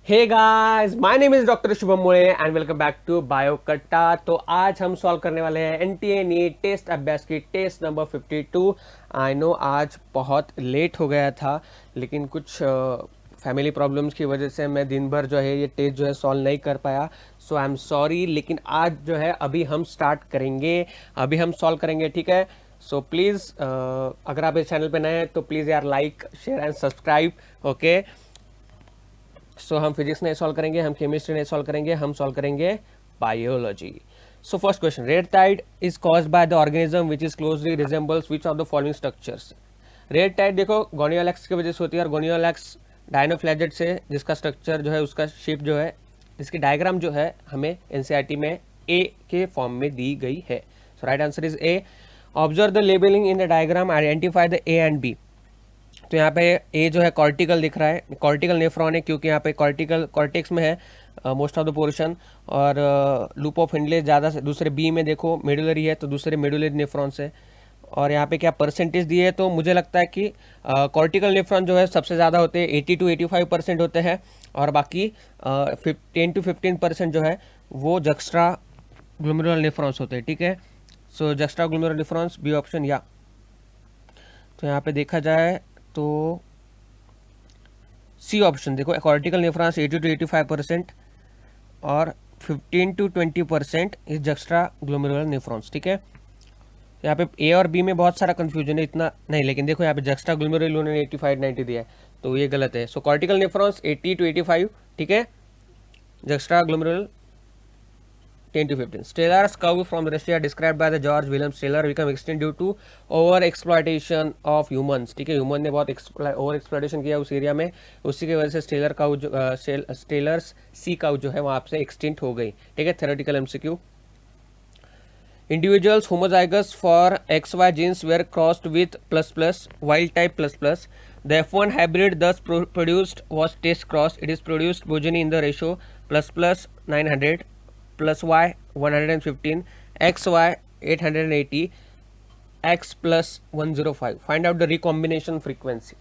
Hey guys, my name is doctor Shubham Mode and welcome back to bio Katta. तो आज हम solve करने वाले हैं एनटीए नीट टेस्ट अभ्यास की टेस्ट नंबर 52। आई नो आज बहुत लेट हो गया था, लेकिन कुछ फैमिली प्रॉब्लम्स की वजह से मैं दिन भर जो है ये टेस्ट जो है सॉल्व नहीं कर पाया। सो आई एम सॉरी, लेकिन आज जो है अभी हम स्टार्ट करेंगे, अभी हम सॉल्व करेंगे, ठीक है। सो प्लीज़ अगर आप इस चैनल पे नए हैं तो प्लीज़ यार like share and subscribe, okay. So हम फिजिक्स नहीं सॉल्व करेंगे, हम केमिस्ट्री नहीं सॉल्व करेंगे, हम सॉल्व करेंगे biology. So first question, red tide is caused by the organism which is closely resembles which of the following structures. Red tide देखो Gonyaulax की वजह से होती है, और गोनियोलैक्स डायनोफ्लैजेट से जिसका स्ट्रक्चर जो है उसका शेप जो है, इसकी डायग्राम जो है हमें एनसीईआरटी में ए के फॉर्म में दी गई है। So right answer is A. Observe the labelling in the diagram, identify the A and B. तो यहाँ पे ए जो है कॉर्टिकल दिख रहा है, कॉर्टिकल नेफ्रॉन है क्योंकि यहाँ पे कॉर्टिकल कॉर्टेक्स में है मोस्ट ऑफ द पोर्शन, और लूप ऑफ हिंडले ज़्यादा से दूसरे बी में देखो मेडुलरी है तो दूसरे मेडुलरी नेफ्रॉन से। और यहाँ पे क्या परसेंटेज दिए है, तो मुझे लगता है कि कॉर्टिकल नेफ्रॉन जो है सबसे ज़्यादा होते हैं, 80 to 85% होते हैं, और बाकी 10 to 15% जो है वो जक्स्ट्रा ग्लोमेरुलर नेफ्रॉन्स होते हैं, ठीक है। So juxtaglomerular nephrons B option. या तो यहाँ पे देखा जाए तो सी ऑप्शन देखो, कॉर्टिकल नेफ्रॉन्स 80 to 85% और 15 to 20% is juxtaglomerular nephrons, ठीक है। यहाँ पे ए और बी में बहुत सारा कंफ्यूजन है, इतना नहीं, लेकिन देखो यहाँ पे जक्स्ट्रा ग्लोमेरुलर उन्होंने 85-90 दिया है तो ये गलत है। सो कॉर्टिकल नेफ्रॉन्स 80 to 85, ठीक है। Juxta glomerular 10 to 15. Stellar's curve from Russia described by the George Wilhelm Steller become extinct due to over exploitation of humans, ठीक है। ह्यूमन ने बहुत ओवर एक्सप्लॉयटेशन किया उस एरिया में, उसी की वजह से स्टेलर काउ जो स्टेलर्स सी काउ जो है वहाँ से एक्सटिंक्ट हो गई, ठीक है। Theoretical MCQ. Individuals homozygous for XY genes were crossed with wild type plus. The F1 hybrid thus produced was test cross. It is produced progeny in the ratio plus 900 plus Y 115 XY 880 X plus 105. Find out the recombination frequency.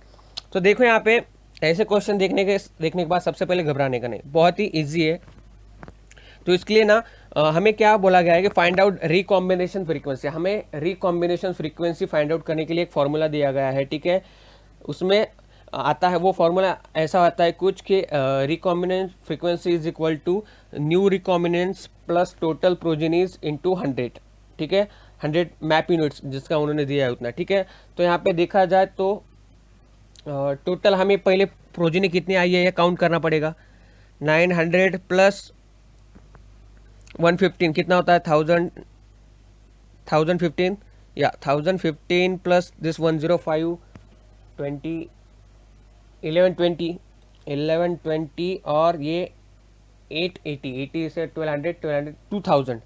तो देखो यहाँ पे ऐसे question देखने के बाद सबसे पहले घबराने का नहीं, बहुत ही इजी है। तो इसके लिए ना हमें क्या बोला गया है कि फाइंड आउट रिकॉम्बिनेशन फ्रीक्वेंसी। हमें रिकॉम्बिनेशन फ्रीक्वेंसी फाइंड आउट करने के लिए एक फॉर्मूला दिया गया है, ठीक है। उसमें आता है वो फॉर्मूला ऐसा आता है कुछ कि recombinant frequency is equal to new recombinants plus total progenies into 100, ठीक है। 100 मैप यूनिट्स जिसका उन्होंने दिया है उतना, ठीक है। तो यहाँ पे देखा जाए तो टोटल हमें पहले प्रोजेनी कितनी आई है ये काउंट करना पड़ेगा। 900 प्लस 115 कितना होता है, 1015 या 1015 प्लस दिस 105 20 1120 और ये 880 से 1200 2000,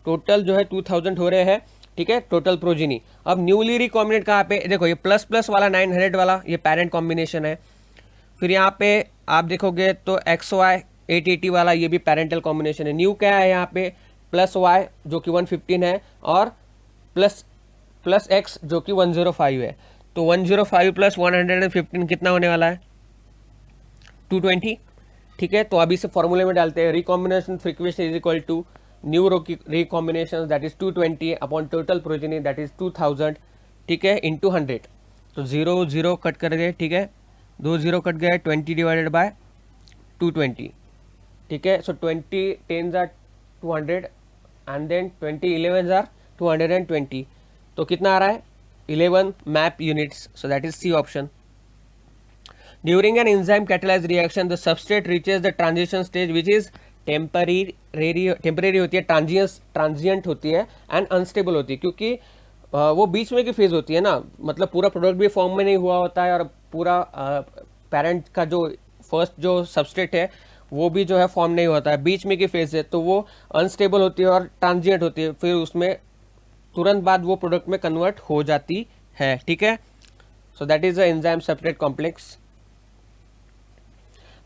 टोटल जो है 2000 हो रहे हैं, ठीक है, टोटल प्रोजिनी। अब न्यूली रिकॉम्बिनेट कहाँ पे देखो, ये प्लस वाला 900 वाला ये पेरेंट कॉम्बिनेशन है। फिर यहाँ पे आप देखोगे तो XY 880 वाला ये भी पेरेंटल कॉम्बिनेशन है। न्यू क्या है यहाँ पे, प्लस Y जो कि 115 है और प्लस X जो कि 105 है। तो 105 प्लस 115 कितना होने वाला है, 220, ठीक है। तो अभी से फॉर्मूले में डालते हैं, recombination frequency is equal to new recombination that is 220 upon total progeny that is 2000, ठीक है, इंटू 100। तो 0 0 कट कर गए, ठीक है, 2 0 कट गए, 20 डिवाइडेड बाय 220, ठीक है। So 20 10s are 200 and then 20 11s are 220, तो कितना आ रहा है 11 map units. So that is C option. During an enzyme catalyse reaction the substrate reaches the transition stage which is temporary होती है, ट्रांजिएंट होती है एंड अनस्टेबल होती है, क्योंकि वो बीच में की फेज होती है ना, मतलब पूरा प्रोडक्ट भी फॉर्म में नहीं हुआ होता है और पूरा पेरेंट का जो फर्स्ट जो सबस्ट्रेट है वो भी जो है फॉर्म नहीं होता है, बीच में की फेज है, तो वो अनस्टेबल होती है और ट्रांजिएंट होती है, फिर उसमें तुरंत बाद वो प्रोडक्ट में कन्वर्ट हो जाती है, ठीक है। सो that is the enzyme separate complex.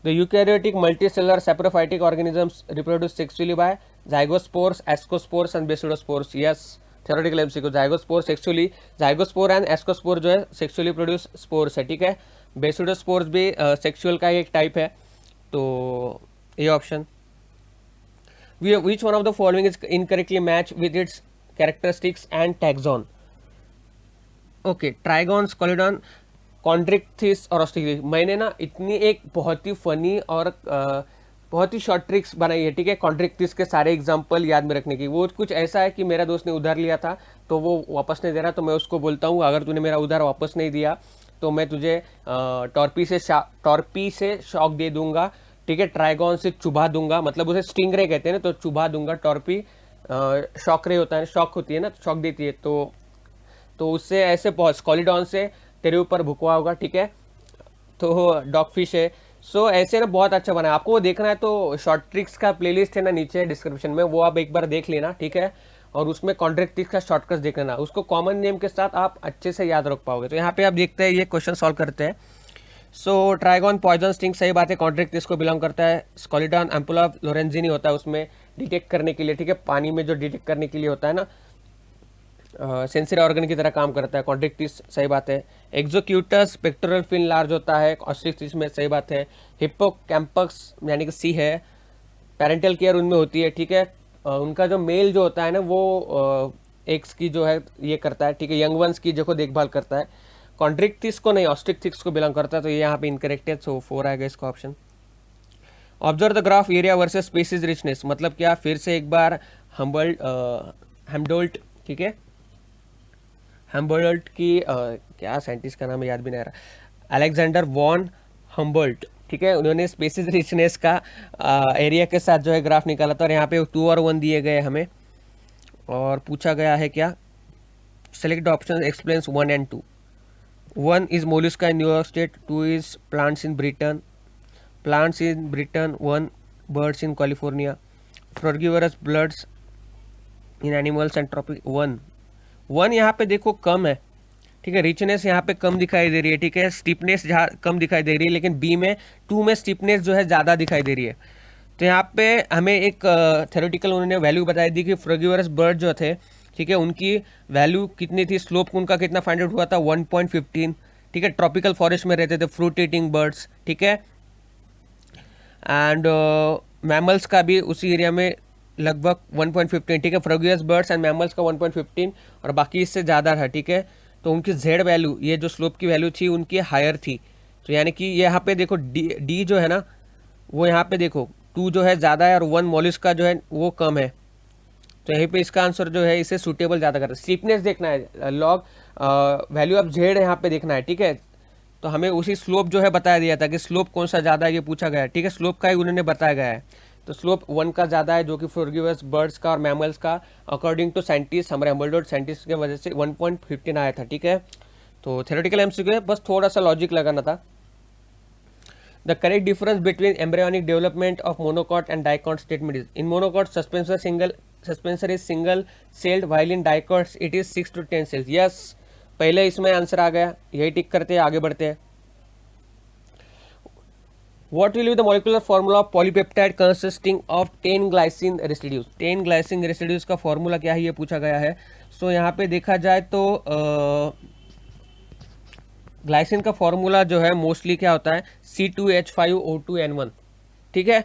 The eukaryotic multicellular saprophytic organisms reproduce sexually by zygospores, ascospores and basidospores. Yes, theoretical MCQ, zygospore sexually, zygospore and ascospore जो है sexually produce spores है, ठीक है। बेसिडोस्पोर्स भी सेक्सुअल का एक टाइप है, तो ये option. Which one of the following is incorrectly matched with its characteristics and taxon? Okay, trygon, scoliodon, chondrichthyes और ऑस्ट्रिक्थिस. मैंने ना इतनी एक बहुत ही फनी और बहुत ही शॉर्ट ट्रिक्स बनाई है, ठीक है, कॉन्ड्रिक्थिस के सारे एग्जांपल याद में रखने की. वो कुछ ऐसा है कि मेरा दोस्त ने उधार लिया था तो वो वापस नहीं दे रहा, तो मैं उसको बोलता हूँ अगर तूने मेरा उधार वापस नहीं दिया तो मैं तुझे टॉर्पी से शॉक दे दूंगा, ठीक है, ट्राइगॉन से चुभा दूंगा, मतलब उसे स्टिंग रे कहते हैं ना, तो चुभा दूंगा. टॉर्पी शॉक रे होता है, शॉक होती है ना, शॉक देती है, तो उससे ऐसे स्कॉलिडॉन से तेरे ऊपर भुकवा होगा, ठीक है. तो डॉगफिश है. सो ऐसे ना बहुत अच्छा बना है. आपको वो देखना है तो शॉर्ट ट्रिक्स का प्लेलिस्ट है ना नीचे डिस्क्रिप्शन में, वो आप एक बार देख लेना, ठीक है. और उसमें कॉन्ट्रिक्टिक्स का शॉर्टकट देख लेना, उसको कॉमन नेम के साथ आप अच्छे से याद रख पाओगे. तो यहाँ पे आप देखते हैं ये क्वेश्चन सॉल्व करते हैं. सो ट्राइगॉन पॉइजन स्टिंग, सही बात है, कॉन्ट्रिक्टिक्स को बिलोंग करता है. स्कॉलिडॉन एम्पुला लोरेंजिनी होता है उसमें डिटेक्ट करने के लिए, ठीक है, पानी में जो डिटेक्ट करने के लिए होता है ना, सेंसरी ऑर्गन की तरह काम करता है. कॉन्ट्रिक्टिस, सही बात है. एक्सोक्यूटस पेक्टोरल फिन लार्ज होता है ऑस्ट्रिक्टिस में, सही बात है. हिप्पोकैम्पस यानी कि सी है, पेरेंटल केयर उनमें होती है, ठीक है. उनका जो मेल जो होता है ना वो एग्स की जो है ये करता है, ठीक है, यंग वंस की जो देखभाल करता है. कॉन्ट्रिक्टिस को नहीं, ऑस्ट्रिक्टिस को बिलोंग करता है, तो ये यहाँ पे इनकरेक्ट है. सो 4 आएगा इसका option. Observe the graph area versus species richness, मतलब क्या, फिर से एक बार हेम्डोल्ट, ठीक है, हम्बोल्ट की क्या साइंटिस्ट का नाम याद भी नहीं आ रहा, अलेक्जेंडर वॉन हम्बोल्ट, ठीक है, उन्होंने स्पेसिस रिचनेस का एरिया के साथ जो है ग्राफ निकाला था. और यहाँ पे 2 और 1 दिए गए हमें और पूछा गया है क्या, select the option explains 1 and 2. 1 is mollusca in New York State, 2 is plants in Britain, 1 birds in California, frugivorous birds in animals and tropic. 1 यहाँ पे देखो कम है, ठीक है, रिचनेस यहाँ पे कम दिखाई दे रही है, ठीक है, स्टीपनेस जहाँ कम दिखाई दे रही है, लेकिन बी में 2 में स्टीपनेस जो है ज़्यादा दिखाई दे रही है. तो यहाँ पे हमें एक थ्योरेटिकल उन्होंने वैल्यू बताई थी कि फ्रूगिवरस बर्ड जो थे, ठीक है, उनकी वैल्यू कितनी थी, स्लोप उनका कितना फाइंड आउट हुआ था, 1.15, ठीक है. ट्रॉपिकल फॉरेस्ट में रहते थे, फ्रूट ईटिंग बर्ड्स, ठीक है. एंड मैमल्स का भी उसी एरिया में लगभग 1.15, ठीक है, फ्रूगिवरस बर्ड्स एंड मैमल्स का 1.15 और बाकी इससे ज़्यादा था, ठीक है. तो उनकी जेड वैल्यू, ये जो स्लोप की वैल्यू थी उनकी हायर थी. तो यानी कि ये यहाँ पे देखो डी जो है ना, वो यहाँ पे देखो 2 जो है ज़्यादा है और 1 मॉलिस्क का जो है वो कम है. तो यहीं पे इसका आंसर जो है इसे सूटेबल ज़्यादा करता है. स्टीपनेस देखना है, लॉग वैल्यू ऑफ जेड यहाँ पे देखना है, ठीक है. तो हमें उसी स्लोप जो है बताया दिया था कि स्लोप कौन सा ज़्यादा है, ये पूछा गया है, ठीक है, स्लोप का ही उन्होंने बताया गया है. तो स्लोप 1 का ज़्यादा है, जो कि फ्रूगिवरस बर्ड्स का और मैमल्स का अकॉर्डिंग टू साइंटिस्ट, हमारे हम्बोल्ट साइंटिस्ट की वजह से 1.15 आया था, ठीक है. तो थ्योरेटिकल एमसीक्यू है, बस थोड़ा सा लॉजिक लगाना था. The correct difference between embryonic development of monocot and dicot statement is, in monocot suspensor is single celled, while in dicots it is 6 to 10 cells. Yes, पहले इसमें आंसर आ गया, यही टिक करते हैं, आगे बढ़ते हैं. What will be the molecular formula of polypeptide consisting of 10 glycine residues? 10 glycine residues का फॉर्मूला क्या है ये पूछा गया है. सो यहाँ पे देखा जाए तो ग्लाइसिन का फॉर्मूला जो है मोस्टली क्या होता है, C2H5O2N1, ठीक है.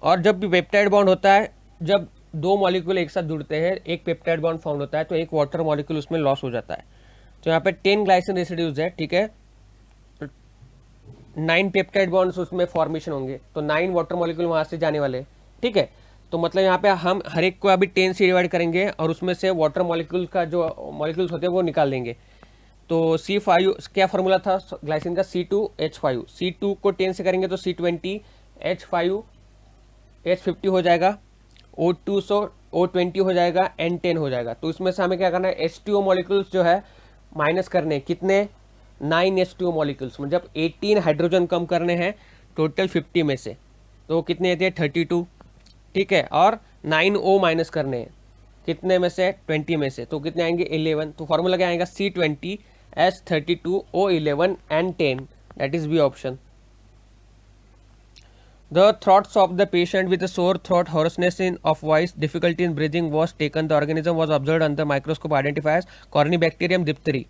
और जब भी पेप्टाइड बॉन्ड होता है, जब 2 मॉलिक्यूल एक साथ जुड़ते हैं, एक पेप्टाइड बॉन्ड फॉर्म होता है, तो एक वाटर मॉलिक्यूल उसमें लॉस हो जाता है. तो यहाँ पे 10 ग्लाइसिन रेसिड्यूज है, ठीक है, 9 पेप्टाइड बॉन्ड्स उसमें फॉर्मेशन होंगे, तो 9 वाटर मॉलिक्यूल वहाँ से जाने वाले, ठीक है. तो मतलब यहाँ पे हम हर एक को अभी 10 से डिवाइड करेंगे और उसमें से वाटर मॉलिक्यूल का जो मॉलिक्यूल्स होते हैं वो निकाल देंगे. तो C5 क्या फॉर्मूला था ग्लाइसिन का, C2H5, C2 को 10 से करेंगे तो C20, H5 H50 हो जाएगा, O2 O20 हो जाएगा, N10 हो जाएगा. तो इसमें से हमें क्या करना है, H2O मॉलिक्यूल्स जो है माइनस करने, कितने, 9 H2O मॉलिक्यूल्स, मतलब 18 हाइड्रोजन कम करने हैं टोटल 50 में से, तो कितने आते हैं 32, ठीक है. और 9O माइनस करने हैं कितने में से, 20 में से, तो कितने आएंगे 11. तो फॉर्मूला क्या आएगा, C20 H32 O11 N10, that is B option. The throats of the patient with a sore throat, hoarseness of voice, difficulty in breathing was taken. The organism was observed under microscope, identified as Corynebacterium diphtheria.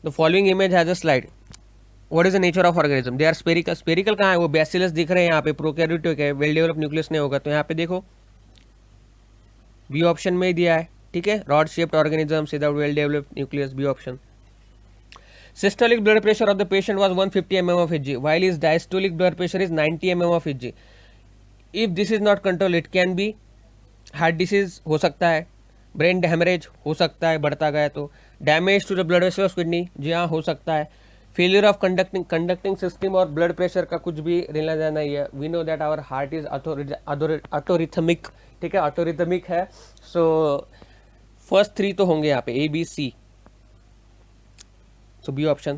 The following image has a slide. What is the nature of organism, they are spherical, spherical कहाँ है, वो bacillus दिख रहे हैं यहाँ पे, prokaryotic है, well develop nucleus नहीं होगा, तो यहाँ पे देखो बी ऑप्शन में ही दिया है, ठीक है, rod shaped organism without well developed nucleus, B option. Systolic blood pressure of the patient was 150 mm of Hg, while his diastolic blood pressure is 90 mm of Hg. If this is not controlled, it can be heart disease हो सकता है, brain haemorrhage हो सकता है बढ़ता गया तो, damage to the blood vessels kidney, जी हाँ हो सकता है, फेलियर ऑफ कंडक्टिंग सिस्टम और ब्लड प्रेशर का कुछ भी लेना देना नहीं है. We know that our heart is autorhythmic, ठीक है, ऑटोरिथमिक है. सो फर्स्ट थ्री तो होंगे यहाँ पे, A B C. So B option.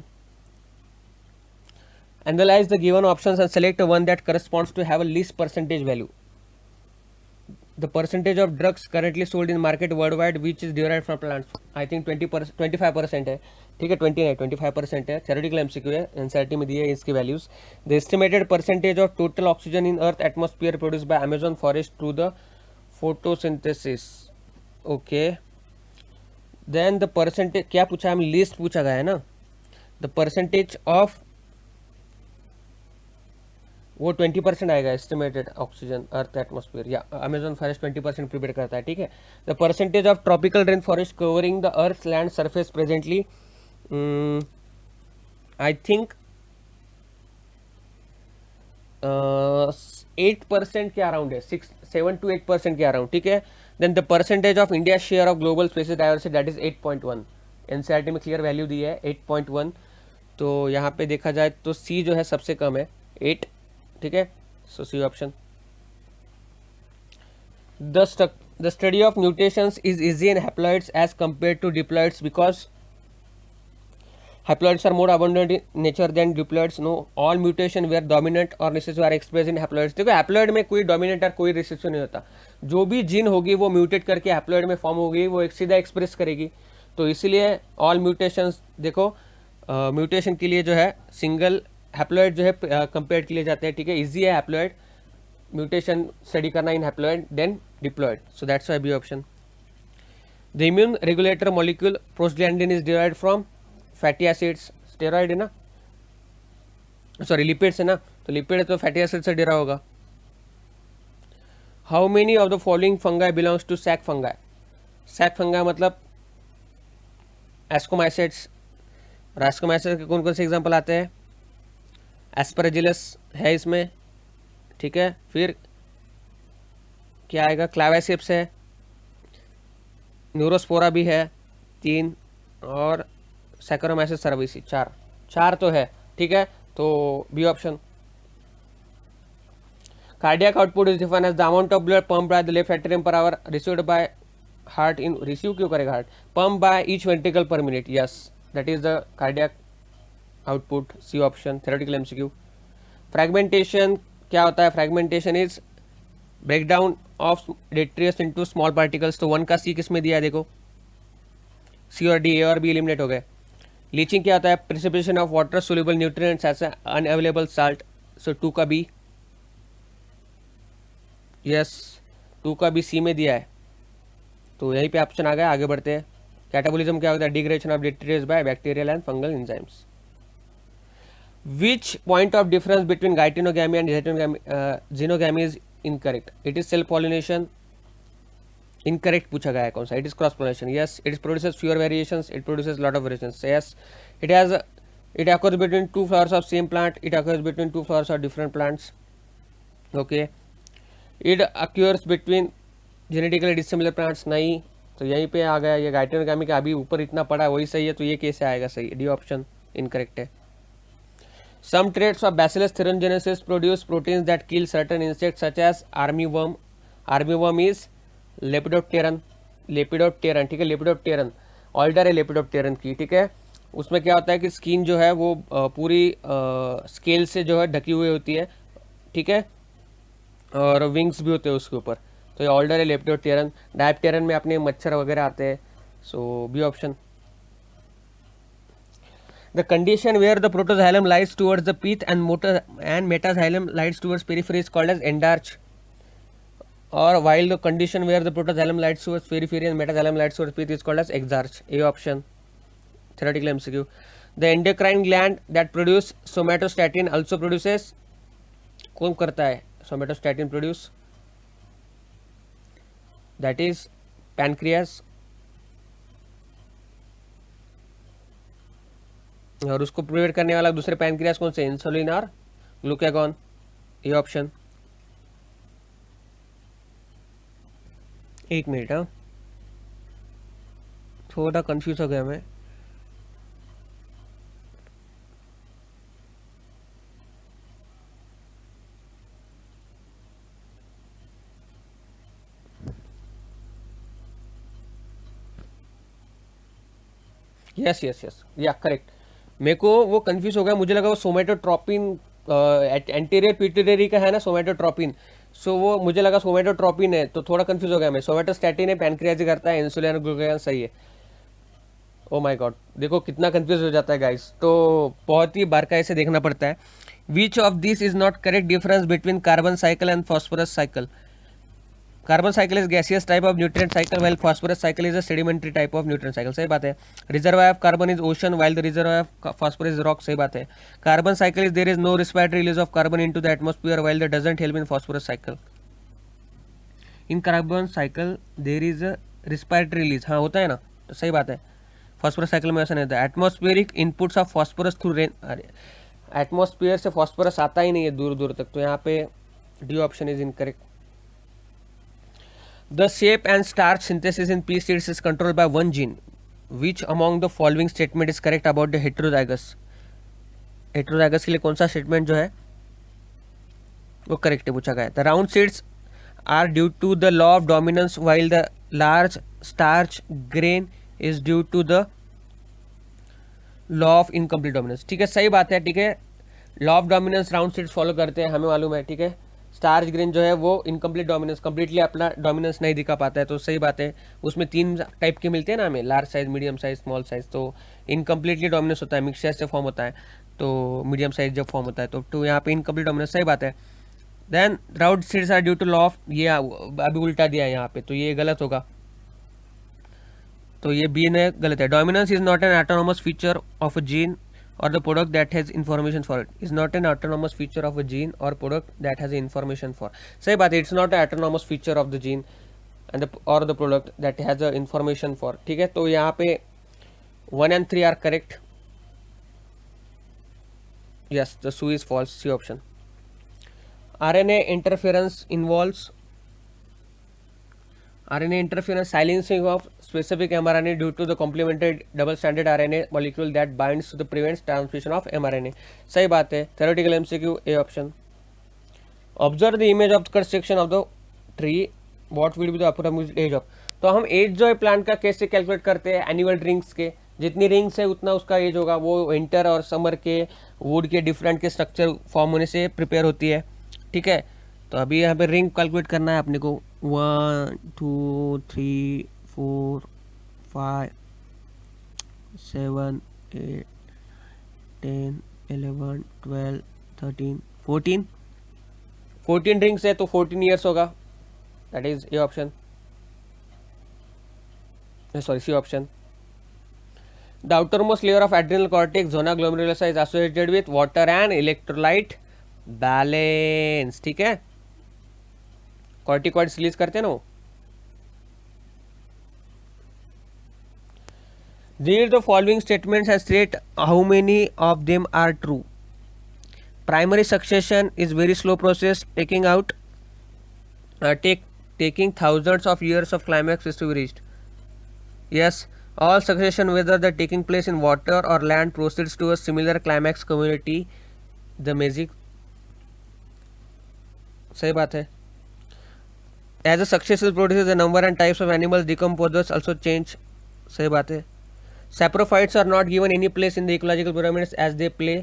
Analyze the given options and select one that corresponds to have a least percentage value. The percentage of drugs currently sold in market worldwide which is derived from plants. I think 25% है, ठीक है, 20 नहीं 25% है. Theoretical MCQ है, NCERT में दिए है इसकी values. The estimated percentage of total oxygen in Earth atmosphere produced by Amazon forest through the photosynthesis. Okay. Then the percentage क्या पूछा है, least पूछा गया है ना. द परसेंटेज ऑफ वो 20% आएगा, एस्टिमेटेड ऑक्सीजन अर्थ एटमोस्फेयर, या अमेजोन फॉरेस्ट 20% प्रिपेयर करता है, ठीक है. The percentage of tropical rain forest covering the earth land surface presently, I think 8% के अराउंड है, 7 to 8% के अराउंड, ठीक है. Then the percentage of India share of global species diversity that is 8.1. NCERT में क्लियर वैल्यू दी है 8.1. तो यहाँ पे देखा जाए तो सी जो है सबसे कम है 8, ठीक है. So C option. The study of mutations is easy in haploids as compare to diploids because haploids are more abundant in nature than diploids. No, all mutation were dominant और recessive are express in haploids. देखो haploid में कोई dominant और कोई recessive नहीं होता, जो भी जीन होगी वो म्यूटेट करके हैप्लॉइड में फॉर्म होगी, वो एक सीधा एक्सप्रेस करेगी. तो इसीलिए ऑल म्यूटेशंस, देखो म्यूटेशन के लिए जो है सिंगल हैप्लॉइड जो है कंपेयर के लिए जाते हैं, ठीक है. इजी है हैप्लॉइड म्यूटेशन स्टडी करना in haploid than diploid. So that's why B option. The immune regulator molecule prostaglandin is derived from fatty acids. Steroid है ना, सॉरी लिपिड्स है ना, तो लिपिड है तो फैटी एसिड से डिराइव होगा. How many of the following fungi belongs to sac fungi. Sac fungi मतलब एस्कोमाइसेट्स. और एस्कोमाइसेट्स के कौन कौन से एग्जाम्पल आते हैं, एस्परजिलस है इसमें, ठीक है. फिर क्या आएगा, क्लावेसिप्स है, न्यूरोस्पोरा भी है 3, और सैकरोमाइसिस सर्विसी 4 तो है, ठीक है. तो B option. Cardiac output is defined as the amount of blood pump by the left atrium per hour received by heart in, receive क्यों करेगा heart, pump by each ventricle per minute. Yes, that is the cardiac output, C option. Theoretical MCQ. Fragmentation क्या होता है, fragmentation is breakdown of detritus into small particles. तो 1 का सी किस में दिया है, देखो सी और डी, ए और बी एलिमिनेट हो गए. लीचिंग क्या होता है, precipitation of water soluble nutrients as unavailable salt. So 2 का बी, यस 2 का बी सी में दिया है, तो यहीं पे ऑप्शन आ गया. आगे बढ़ते हैं. कैटाबोलिज्म क्या होता है, degradation of detritus by bacterial and fungal enzymes. Which point of difference between gytenogamy and xenogamy is incorrect? It is self pollination. Incorrect पूछा गया है कौन सा, it is cross pollination. Yes, it produces fewer variations, it produces lot of variations. Yes, it occurs between 2 flowers of same plant, it occurs between 2 flowers of different plants. Okay, it occurs between genetically dissimilar plants. नहीं, तो यहीं पे आ गया ये gytenogamy का, अभी ऊपर इतना पड़ा वही सही है, तो ये कैसे आएगा सही, डी ऑप्शन इनकरेक्ट है. Some traits of Bacillus thuringiensis produce proteins that kill certain insects such as armyworm. Armyworm is Lepidopteran. Lepidopteran, ठीक है, Lepidopteran. ऑर्डर है Lepidopteran की, ठीक है. उसमें क्या होता है कि स्किन जो है वो पूरी स्केल से जो है ढकी हुई होती है, ठीक है, और विंग्स भी होते हैं उसके ऊपर. तो ये ऑर्डर है Lepidopteran. डायप्टेरन में अपने मच्छर वगैरह आते हैं. So B option. The condition where the protoxylem lies towards the pith and metaxylem lies towards periphery is called as endarch. Or while the condition where the protoxylem lies towards periphery and metaxylem lies towards pith is called as exarch. A option. Theoretical MCQ. The endocrine gland that produce somatostatin also produces, कौन करता है somatostatin produce, that is pancreas, और उसको provide करने वाला दूसरे pancreas कौन से, इंसुलिन और ग्लूकागॉन, ये ऑप्शन। एक मिनट, हाँ थोड़ा कंफ्यूज हो गया मैं। यस यस यस, या करेक्ट, मेरे को वो कंफ्यूज हो गया, मुझे लगा वो सोमेटोट्रोपिन एंटीरियर पिट्यूटरी का है ना सोमेटोट्रोपिन, सो वो मुझे लगा सोमेटोट्रोपिन है, तो थोड़ा कंफ्यूज हो गया मैं। सोमेटोस्टैटिन है, पैनक्रियाज करता है, इंसुलिन और ग्लूकागॉन सही है। ओ माय गॉड, देखो कितना कंफ्यूज हो जाता है गाइस, तो बहुत ही बारकाई से देखना पड़ता है। Which of this is not correct difference between carbon cycle and phosphorus cycle. Carbon cycle is gaseous type of nutrient cycle while phosphorus cycle is a sedimentary type of nutrient cycle, सही बात है। Reservoir of carbon is ocean while the reservoir of phosphorus is rock, सही बात है। Carbon cycle is there is no respiratory release of carbon into the atmosphere while that doesn't help in phosphorus cycle. In carbon cycle there is a respiratory release, हाँ होता है ना, तो सही बात है। फॉस्फोरस साइकिल में ऐसा नहीं होता। Atmospheric inputs of phosphorus through rain, अरे एटमॉस्फेयर से फॉस्फोरस आता ही नहीं है दूर दूर तक, तो यहाँ पे D option is incorrect. The shape and starch synthesis in pea seeds is controlled by one gene. Which among the following statement is correct about the heterozygous? Heterozygous के लिए कौन सा स्टेटमेंट जो है वो करेक्ट है पूछा गया है। The round seeds are due to the law of dominance while the large starch grain is due to the law of incomplete dominance, ठीक है सही बात है, ठीक है। Law of dominance round seeds follow करते हैं, हमें मालूम है, ठीक है। स्टार्च ग्रेन जो है वो इनकम्प्लीट डोमिनेंस, कंप्लीटली अपना डोमिनेंस नहीं दिखा पाता है, तो सही बात है। उसमें 3 टाइप के मिलते हैं ना हमें, large size, medium size, small size, तो इनकम्प्लीटली डोमिनेंस होता है, मिक्सचर से फॉर्म होता है, तो मीडियम साइज जब फॉर्म होता है तो यहाँ पे इनकम्प्लीट डोमिनेंस, सही बात है। Then round seeds are due to law of, ये अभी उल्टा दिया है यहाँ पे, तो ये गलत होगा, तो ये बी ने गलत है। Dominance is not an autonomous feature of a gene or the product that has information for it, is not an autonomous feature of a gene or product that has information for, सही बात है, it's not an autonomous feature of the gene and or the product that has a information for, ठीक है। तो यहाँ पे 1 and 3 are correct, yes the SU is false, C option। RNA interference involves, RNA interference silencing of specific mRNA due to the complementary double-stranded RNA molecule that binds to the prevents transmission of mRNA, सही बात है। theoretical MCQ A option। Observe the image of the cut section of the tree, what will be the approximate age of, तो हम as जो है plant का कैसे calculate करते हैं, एनुअल रिंग्स के, जितनी रिंग्स है उतना उसका एज होगा, वो विंटर और समर के वुड के डिफरेंट के स्ट्रक्चर फॉर्म होने से प्रिपेयर होती है, ठीक है। तो अभी यहाँ पे रिंग कैलकुलेट करना है अपने को, 1 2 3 4 5 7 8 10 11 12 13 14 14 रिंग्स है, तो 14 ईयर्स होगा, that is A option, sorry C option. The outermost layer of adrenal cortex zona glomerulosa is associated with water and electrolyte balance, ठीक है। कॉर्टिकॉइड्स रिलीज करते हैं ना वो। Read the following statements and state how many of them are true. Primary succession is very slow process, taking thousands of years of climax is to be reached. Yes, all succession, whether the taking place in water or land, proceeds to a similar climax community, the magic, सही बात है। As a succession produces, the number and types of animals decomposers also change, सही बात है। Saprophytes are not given any place in the ecological pyramids as they play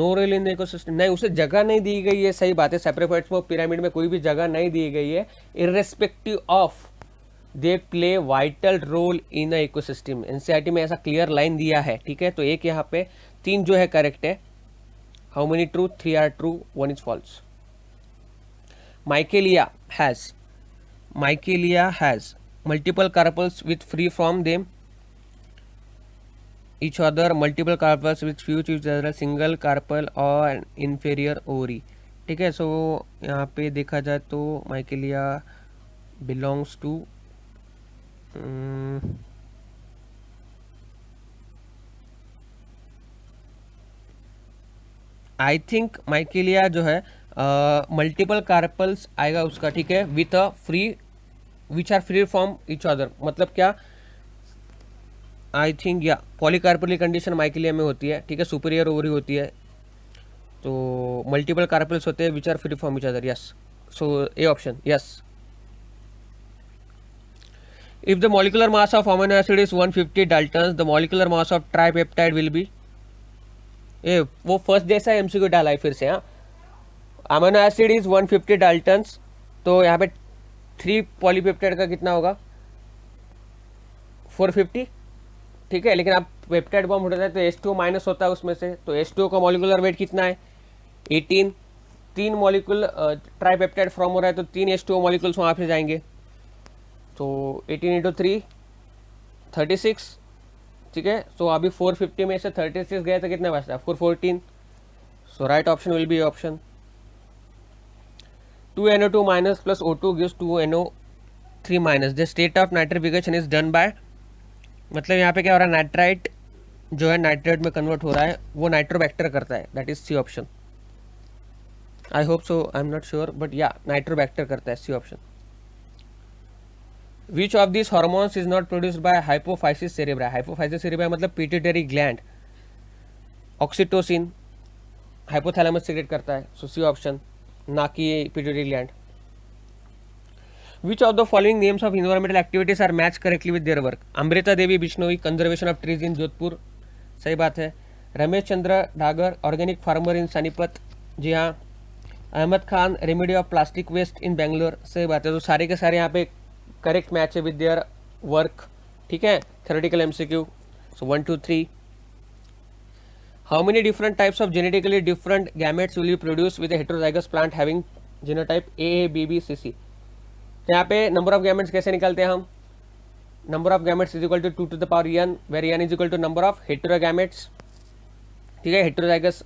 no role in the ecosystem, नहीं उसे जगह नहीं दी गई है, सही बात है। Saprophytes को पिरामिड में कोई भी जगह नहीं दी गई है, irrespective of they play vital role in a ecosystem, NCERT में ऐसा क्लियर लाइन दिया है, ठीक है। तो एक यहाँ पे 3 जो है करेक्ट है। How many true? 3 are true, 1 is false. Michelia has multiple carpels with free from them each other, multiple carpels with few each other, single carpel और inferior ovary. ठीक है, सो यहाँ पे देखा जाए तो Michelia belongs to I think Michelia जो है मल्टीपल कार्पल्स आएगा उसका, ठीक है, with a free which are free from each other, मतलब क्या, आई थिंक या पॉलीकार्पल कंडीशन माइकेलिया में होती है, ठीक है, सुपीरियर ओवरी होती है, तो मल्टीपल कार्पल्स होते हैं which are free from each other, yes, so A option, yes. If the molecular mass of amino acid is 150 Daltons, the molecular mass of tripeptide will be, ए वो first जैसा MCQ डाला है फिर से. हाँ, amino acid is 150 Dalton's, तो यहाँ पे 3 पॉलीपेप्टाइड का कितना होगा, 450, ठीक है, लेकिन आप पेप्टाइड बॉम्ब उठाता है तो H2O माइनस होता है उसमें से, तो H2O का मॉलिकुलर वेट कितना है, 18. 3 मॉलिक्यूल ट्राईपेप्टाइड फॉर्म हो रहा है तो 3 H2O मॉलिक्यूल्स वहाँ पे जाएंगे, तो 18 इंटू 3 36, ठीक है. सो अभी 450 में से 36 गए तो कितना बचता है, 414. So right option will be option 2NO2 minus plus O2 gives 2NO3 minus. The state of nitrification is done by, मतलब यहाँ पे क्या हो रहा है, नाइट्राइट जो है नाइट्रेट में कन्वर्ट हो रहा है, वो नाइट्रोबैक्टर करता है, that is C option. I hope so, I am not sure, but या नाइट्रोबैक्टर करता है, C option. Which of these hormones is not produced by hypophysis cerebri? Hypophysis cerebri मतलब pituitary gland. Oxytocin hypothalamus secret करता है, so C option, ना कि pituitary gland. Which of the following names of environmental activities are matched correctly with their work? Amrita Devi Bishnoi, conservation of trees in Jodhpur, सही बात है. Ramesh Chandra Dagar, organic farmer in Sonipat, जी हाँ. Ahmed Khan, remedy of plastic waste in Bangalore, सही बात है. तो सारे के सारे यहाँ पे करेक्ट मैच है विद देयर वर्क, ठीक है. Theoretical MCQ, so 1 2 3. How many different types of genetically different gametes will you produce with heterozygous plant having genotype A B B C C. तो यहाँ पे नंबर ऑफ गैमेट्स कैसे निकालते हैं हम, number of gametes is equal to 2 to the power n, where n is equal to number of heterogametes, ठीक है, heterozygous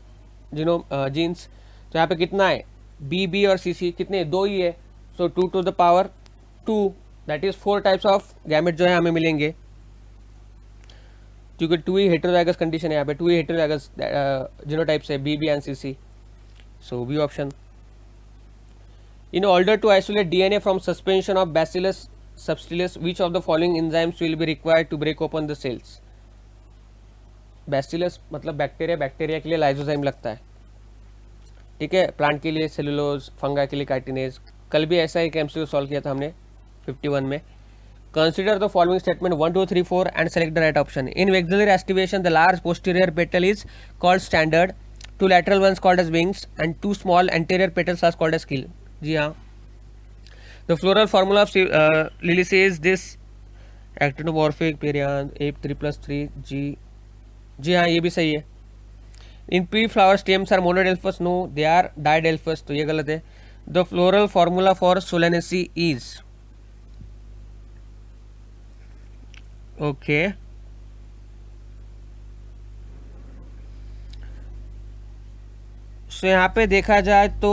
jeans. तो यहाँ पे कितना है, बी बी और सी सी कितने, 2 ही है, सो 2 to the power 2, that is 4 types of gamete जो है हमें मिलेंगे, क्योंकि 2 ही हेटेरोजाइगस कंडीशन है यहाँ पे, 2 ही हेटेरोजाइगस जीनोटाइप्स है, B B and C C, so B option. In order to isolate DNA from suspension of bacillus subtilis, which of the following enzymes will be required to break open the cells. Bacillus मतलब bacteria, bacteria के लिए lysozyme लगता है, ठीक है, plant के लिए cellulose, फंगा के लिए काइटिनेज. कल भी ऐसा एक एमसीक्यू सॉल्व किया था हमने 51 में. Consider the following statement 1 2 3 4 and select the right option. In vexillary aestivation the large posterior petal is called standard, 2 lateral ones called as wings and 2 small anterior petals are called as keel. जी हाँ. The floral formula of Liliaceae is this actinomorphic perianth A3+3 G. जी हाँ, ये भी सही है. In pea flower stamens are monadelphous, no they are diadelphous, तो ये गलत है. The floral formula for solanaceae is, okay, so यहाँ पे देखा जाए तो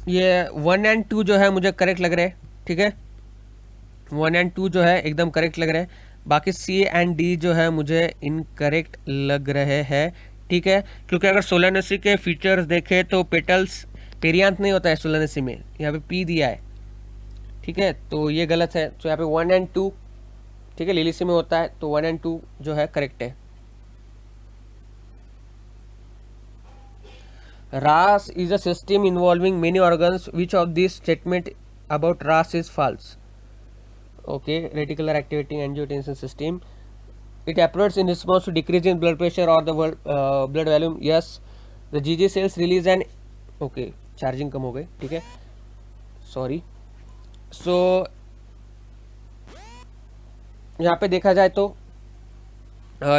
ये 1 and 2 जो है मुझे करेक्ट लग रहे हैं, ठीक है, 1 and 2 जो है एकदम करेक्ट लग रहे हैं. बाकी सी एंड डी जो है मुझे इनकरेक्ट लग रहे हैं, ठीक है, क्योंकि अगर सोलेनेसी के फीचर्स देखें तो पेटल्स पेरियांत नहीं होता है सोलेनेसी में, यहाँ पे पी दिया है, ठीक है, तो ये गलत है. तो यहाँ पे 1 and 2, ठीक है, लिलिसी में होता है, तो 1 and 2 जो है करेक्ट है. RAS is a system involving many organs. Which of these statement about RAS is false? Okay, reticular activating angiotensin system. It operates in response to decrease in blood pressure or the blood volume. Yes. The GG cells release an, okay, charging कम हो गई, ठीक है, sorry. So यहाँ पे देखा जाए तो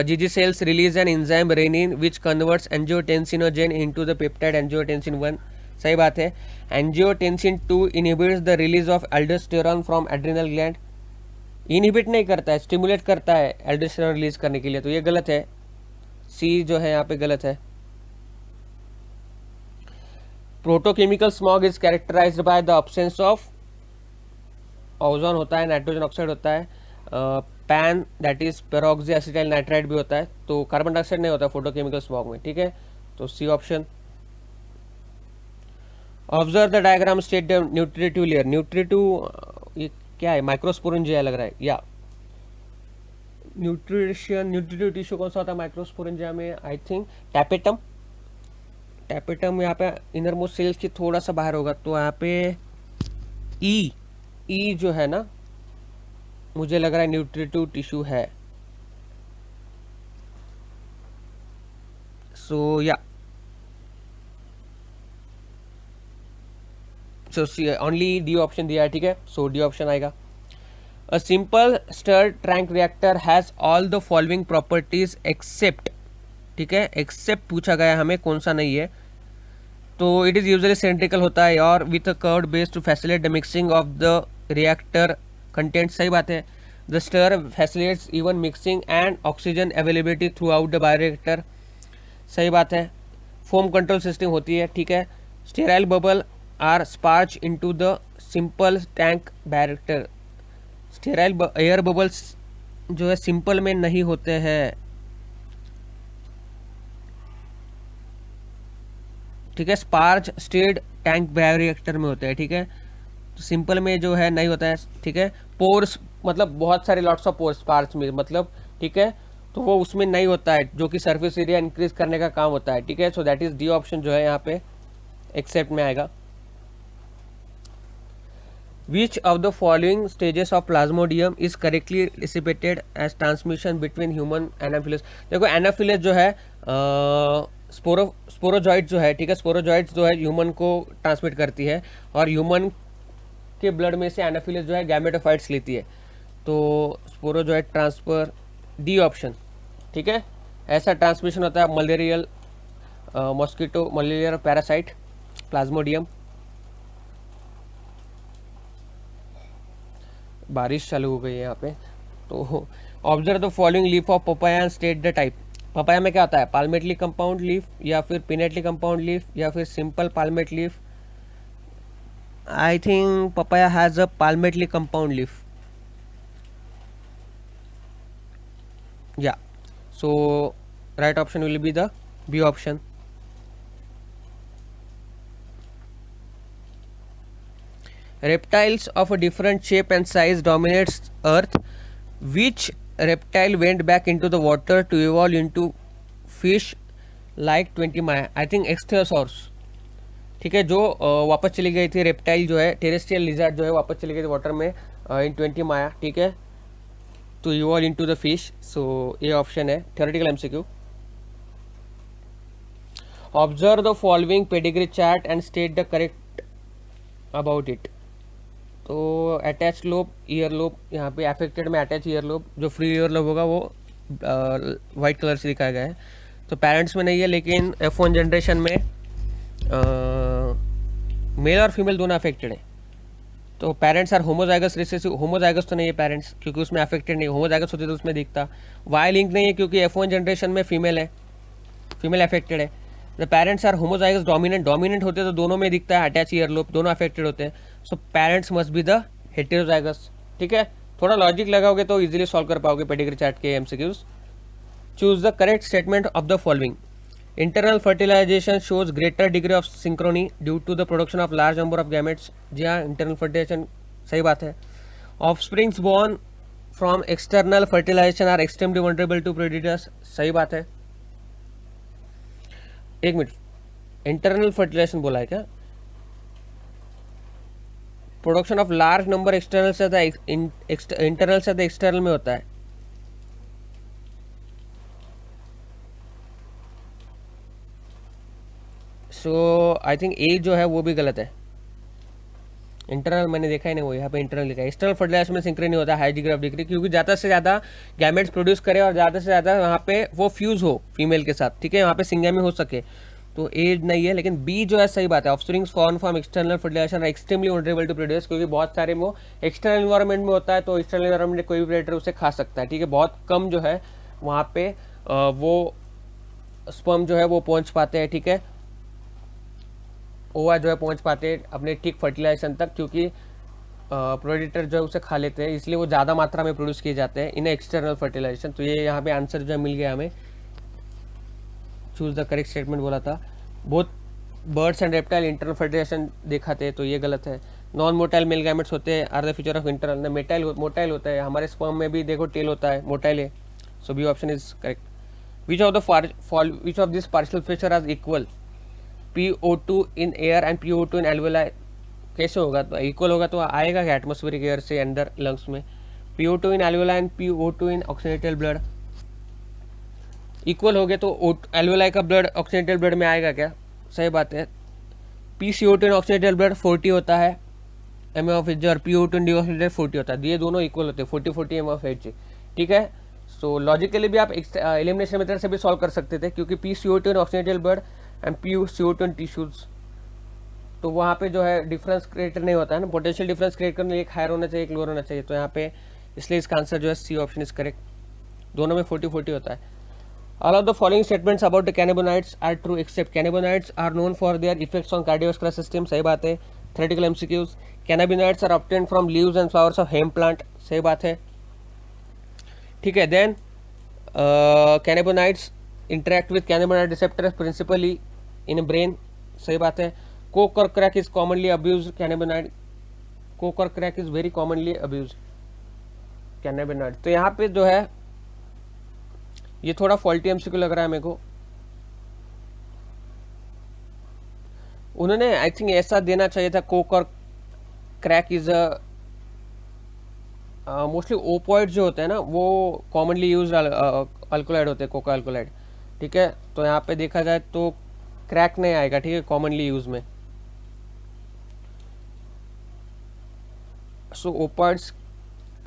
GG cells release an enzyme renin which converts angiotensinogen into the peptide angiotensin 1. सही बात है. Angiotensin 2 inhibits the release of aldosterone from adrenal gland. Inhibit नहीं करता है, स्टिमुलेट करता है एल्डोस्टेरोन रिलीज करने के लिए, तो ये गलत है, सी जो है यहाँ पे गलत है। Photochemical smog is characterised by the absence of ozone होता है, नाइट्रोजन ऑक्साइड होता है, PAN that is peroxy acetyl nitride भी होता है, तो कार्बन डाइऑक्साइड नहीं होता फोटोकेमिकल स्मॉग में, ठीक है, तो C option. Observe the diagram state the nutritive layer, nutritive ये क्या है, माइक्रोस्पोरेंजिया लग रहा है, या न्यूट्रिटिव टिश्यू कौन सा होता है माइक्रोस्पोरेंजिया में, आई थिंक टैपेटम, टैपेटम यहाँ पे इनर मोस्ट सेल्स की थोड़ा सा बाहर होगा, तो यहाँ पे ई जो है ना, मुझे लग रहा है न्यूट्रिटिव टिश्यू है, सो या सो ओनली डी ऑप्शन दिया है, ठीक है, सो डी ऑप्शन आएगा। A simple stirred tank reactor has all the following properties except, ठीक है, एक्सेप्ट पूछा गया हमें, कौन सा नहीं है, तो इट इज़ यूजुअली सिलेंड्रिकल होता है और with a curved base to facilitate the mixing of the reactor content, सही बात है। The stirrer facilitates even mixing and oxygen availability throughout the bioreactor, सही बात है। फोम कंट्रोल सिस्टम होती है, ठीक है। Sterile bubble are sparged into the simple tank bioreactor, sterile air bubbles जो है सिंपल में नहीं होते हैं, ठीक है, स्पार्च स्टेड टैंक बायोरिएक्टर में होते हैं, ठीक है, तो सिंपल में जो है नहीं होता है, ठीक है। पोर्स मतलब बहुत सारे लॉट्स ऑफ पोर्स स्पार्च में मतलब, ठीक है, तो वो उसमें नहीं होता है, जो कि सरफेस एरिया इंक्रीज करने का काम होता है, ठीक है, सो दैट इज डी ऑप्शन जो है यहाँ पे एक्सेप्ट में आएगा। Which of the following stages of plasmodium is correctly dissipated as transmission between human anaphylaxis? देखो एनाफिलस जो है स्पोरोजॉइड जो है, ठीक है, स्पोरोजॉइड्स जो है ह्यूमन को ट्रांसमिट करती है और ह्यूमन के ब्लड में से एनाफिलस जो है गैमेटोफाइट्स लेती है, तो स्पोरोजॉइड ट्रांसफर डी ऑप्शन, ठीक है, ऐसा ट्रांसमिशन होता है malarial mosquito malarial parasite Plasmodium. बारिश चालू हो गई है यहाँ पे, तो observe the following leaf of papaya and state the type. Papaya में क्या होता है, पाल्मेटली कंपाउंड लीफ या फिर पिनेटली कंपाउंड लीफ या फिर simple palmate leaf. I think papaya has a palmately compound leaf, या so right option will be the B option. Reptiles of a different shape and size dominates Earth. Which reptile went back into the water to evolve into fish like 20 Maya? I think Ichthyosaurus, ठीक है, जो वापस चली गई थी reptile जो है, terrestrial lizard जो है वापस चली गई थी वाटर में इन 20 माया, ठीक है, to evolve into the fish, so ये ऑप्शन है theoretical MCQ. Observe the following pedigree chart and state the correct about it. तो अटैच लोब, ईयर लोब, यहाँ पे अफेक्टेड में अटैच ईयर लोब, जो फ्री ईयर लोब होगा वो white colour से दिखाया गया है, तो पेरेंट्स में नहीं है, लेकिन F1 जनरेशन में मेल और फीमेल दोनों अफेक्टेड है, तो parents are homozygous recessive, homozygous तो नहीं है पेरेंट्स क्योंकि उसमें अफेक्टेड नहीं, होमोजाइगस होते तो उसमें दिखता। वाई लिंक नहीं है क्योंकि F1 जनरेशन में फीमेल है, फीमेल अफेक्टेड है। The parents are homozygous dominant, dominant होते तो दोनों में दिखता है अटैच ईयर लोब, दोनों अफेक्टेड होते हैं, so parents must be the heterozygous, ठीक है, थोड़ा लॉजिक लगाओगे तो इजीली सॉल्व कर पाओगे पेडिग्री चार्ट के MCQs. Choose the correct statement of the following. Internal fertilisation shows greater degree of synchrony due to the production of large number of gametes, जी हाँ, इंटरनल फर्टिलाइजेशन सही बात है। Offsprings born from external fertilisation are extremely vulnerable to predators, सही बात है। एक minute, internal fertilisation बोला है क्या, production of large number external से इंटरनल से एक्सटर्नल में होता है, सो आई थिंक ए जो है वो भी गलत है। इंटरनल मैंने देखा ही नहीं, वो यहाँ पे इंटरनल लिखा है। एक्सटर्नल फर्टिलाइजेशन में सिंक्रोनी नहीं होता हाई डिग्री ऑफ डिग्री, क्योंकि ज़्यादा से ज़्यादा गैमेट्स प्रोड्यूस करे और ज़्यादा से ज़्यादा वहाँ पे वो फ्यूज़ हो फीमेल के साथ, ठीक है, वहाँ पे सिंगेमी हो सके, तो एज नहीं है, लेकिन बी जो है सही बात है। Offsprings form from external fertilisation are extremely vulnerable to predators, क्योंकि बहुत सारे वो एक्सटर्नल इन्वायरमेंट में होता है, तो एक्सटर्नल इन्वायरमेंट में कोई भी प्रेडेटर उसे खा सकता है, ठीक है। बहुत कम जो है वहाँ पे वो स्पर्म जो है वो पहुँच पाते हैं, ठीक है, ओवा जो है पहुँच पाते हैं अपने ठीक फर्टिलाइजेशन तक, क्योंकि प्रोडेटर जो है उसे खा लेते हैं, इसलिए वो ज़्यादा मात्रा में प्रोड्यूस किए जाते हैं इन एक्सटर्नल फर्टिलाइजेशन। तो ये यहाँ पे आंसर जो है मिल गया हमें, चूज द करेक्ट स्टेटमेंट बोला था। Both birds and reptile internal fertilisation देखा थे, तो ये गलत है। नॉन मोटाइल मेल गैमेट्स होते हैं are the feature of internal, मेटाइल मोटाइल होता है, हमारे स्पर्म में भी देखो टेल होता है, मोटाइल है, so B option is correct. Which of this partial pressure are equal, PO2 in air and PO2 in alveoli, कैसे होगा? तो इक्वल होगा तो आएगा क्या एटमॉस्फेरिक एयर से अंदर लंग्स में? PO2 in alveoli and PO2 in oxygenated blood equal हो गए तो एल्वेलाई का ब्लड ऑक्सीजनेटेड ब्लड में आएगा क्या? सही बात है। PCO2 इन ऑक्सीजनेटेड ब्लड 40 होता है mOH, और PO2 इन डीऑक्सीजनेटेड 40 होता है, ये दोनों इक्वल होते हैं 40 mOH, ठीक है। सो लॉजिकली भी आप एलिमिनेशन मेथड से भी सॉल्व कर सकते थे, क्योंकि PCO2 in oxygenated blood and PCO2 in tissues, तो वहाँ पे जो है डिफरेंस क्रिएट नहीं होता है ना, पोटेंशियल डिफरेंस क्रिएट करने एक हायर होना चाहिए, एक लोअर होना चाहिए, तो यहाँ पे इसलिए इसका आंसर जो है सी ऑप्शन इज करेक्ट, दोनों में 40-40 होता है। All of the following statements about the cannabinoids are true except cannabinoids are known for their effects on cardiovascular system, सही बात है। Theoretical MCQs, cannabinoids are obtained from leaves and flowers of hemp plant, सही बात है, ठीक है। Then cannabinoids interact with cannabinoid receptors principally in brain, सही बात है। कोक और crack is commonly abuse cannabinoid, coke और crack is very commonly abuse cannabinoid. तो यहाँ पे जो है ये थोड़ा फॉल्टी एमसीक्यू लग रहा है मेरे को, उन्होंने आई थिंक ऐसा देना चाहिए था, कोक और क्रैक इज मोस्टली ओपॉइड जो होते हैं ना वो कॉमनली यूज अल्कोलाइड होते हैं, कोका अल्कोलाइड, ठीक है। तो यहाँ पे देखा जाए तो क्रैक नहीं आएगा, ठीक है, कॉमनली यूज में। सो ओपॉइड्स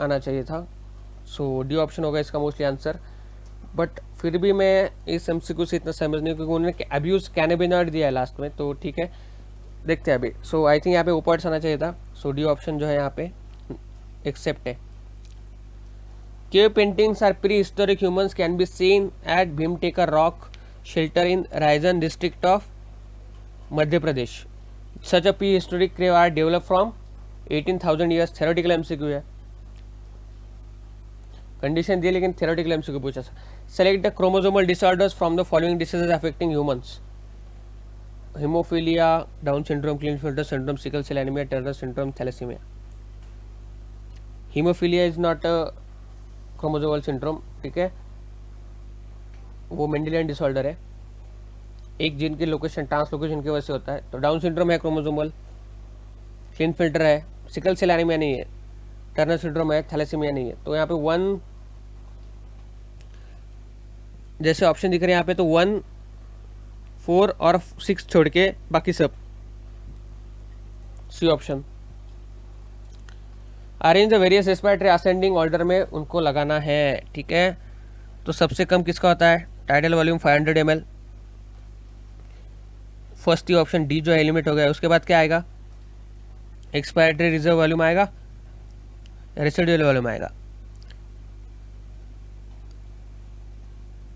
आना चाहिए था, सो डी ऑप्शन होगा इसका मोस्टली आंसर। बट फिर भी मैं इस एमसीक्यू से इतना समझ नहीं, क्योंकि उन्होंने अब्यूज कैनाबिनॉइड दिया है लास्ट में, तो ठीक है, देखते हैं अभी। सो आई थिंक यहाँ पे ओपॉइड्स आना चाहिए था, सो डी ऑप्शन जो है यहाँ पे एक्सेप्ट है। Cave paintings are pre historic humans can be seen at Bhimbetka rock shelter in Raisen district of Madhya Pradesh. Such a pre historic cave are develop from 18,000 years, theoretical MCQ है, कंडीशन दिए लेकिन थ्योरेटिकल एमसीक्यू पूछा। Select the chromosomal disorders from the following diseases affecting humans, haemophilia, Down syndrome, Klinefelter syndrome, sickle cell anaemia, Turner syndrome, thalassaemia. Haemophilia is not a chromosomal syndrome, ठीक है, वो Mendelian disorder है, एक gene के location translocation की वजह से होता है। तो डाउन सिंड्रोम है क्रोमोसोमल, क्लिनेफेल्टर है, सिकल सेल एनीमिया नहीं है, टर्नर सिंड्रोम है, थैलेसीमिया नहीं है। तो यहाँ पे 1 जैसे ऑप्शन दिख रहे हैं यहाँ पे, तो 1, 4 और 6 छोड़ के बाकी सब C option. Arrange the various respiratory ascending order में उनको लगाना है, ठीक है। तो सबसे कम किसका होता है? टाइडल वॉल्यूम 500 ml, फर्स्ट ही ऑप्शन डी जो है एलिमिनेट हो गया। उसके बाद क्या आएगा? एक्सपायरेटरी रिजर्व वॉल्यूम आएगा, रेसिडुअल वॉल्यूम आएगा।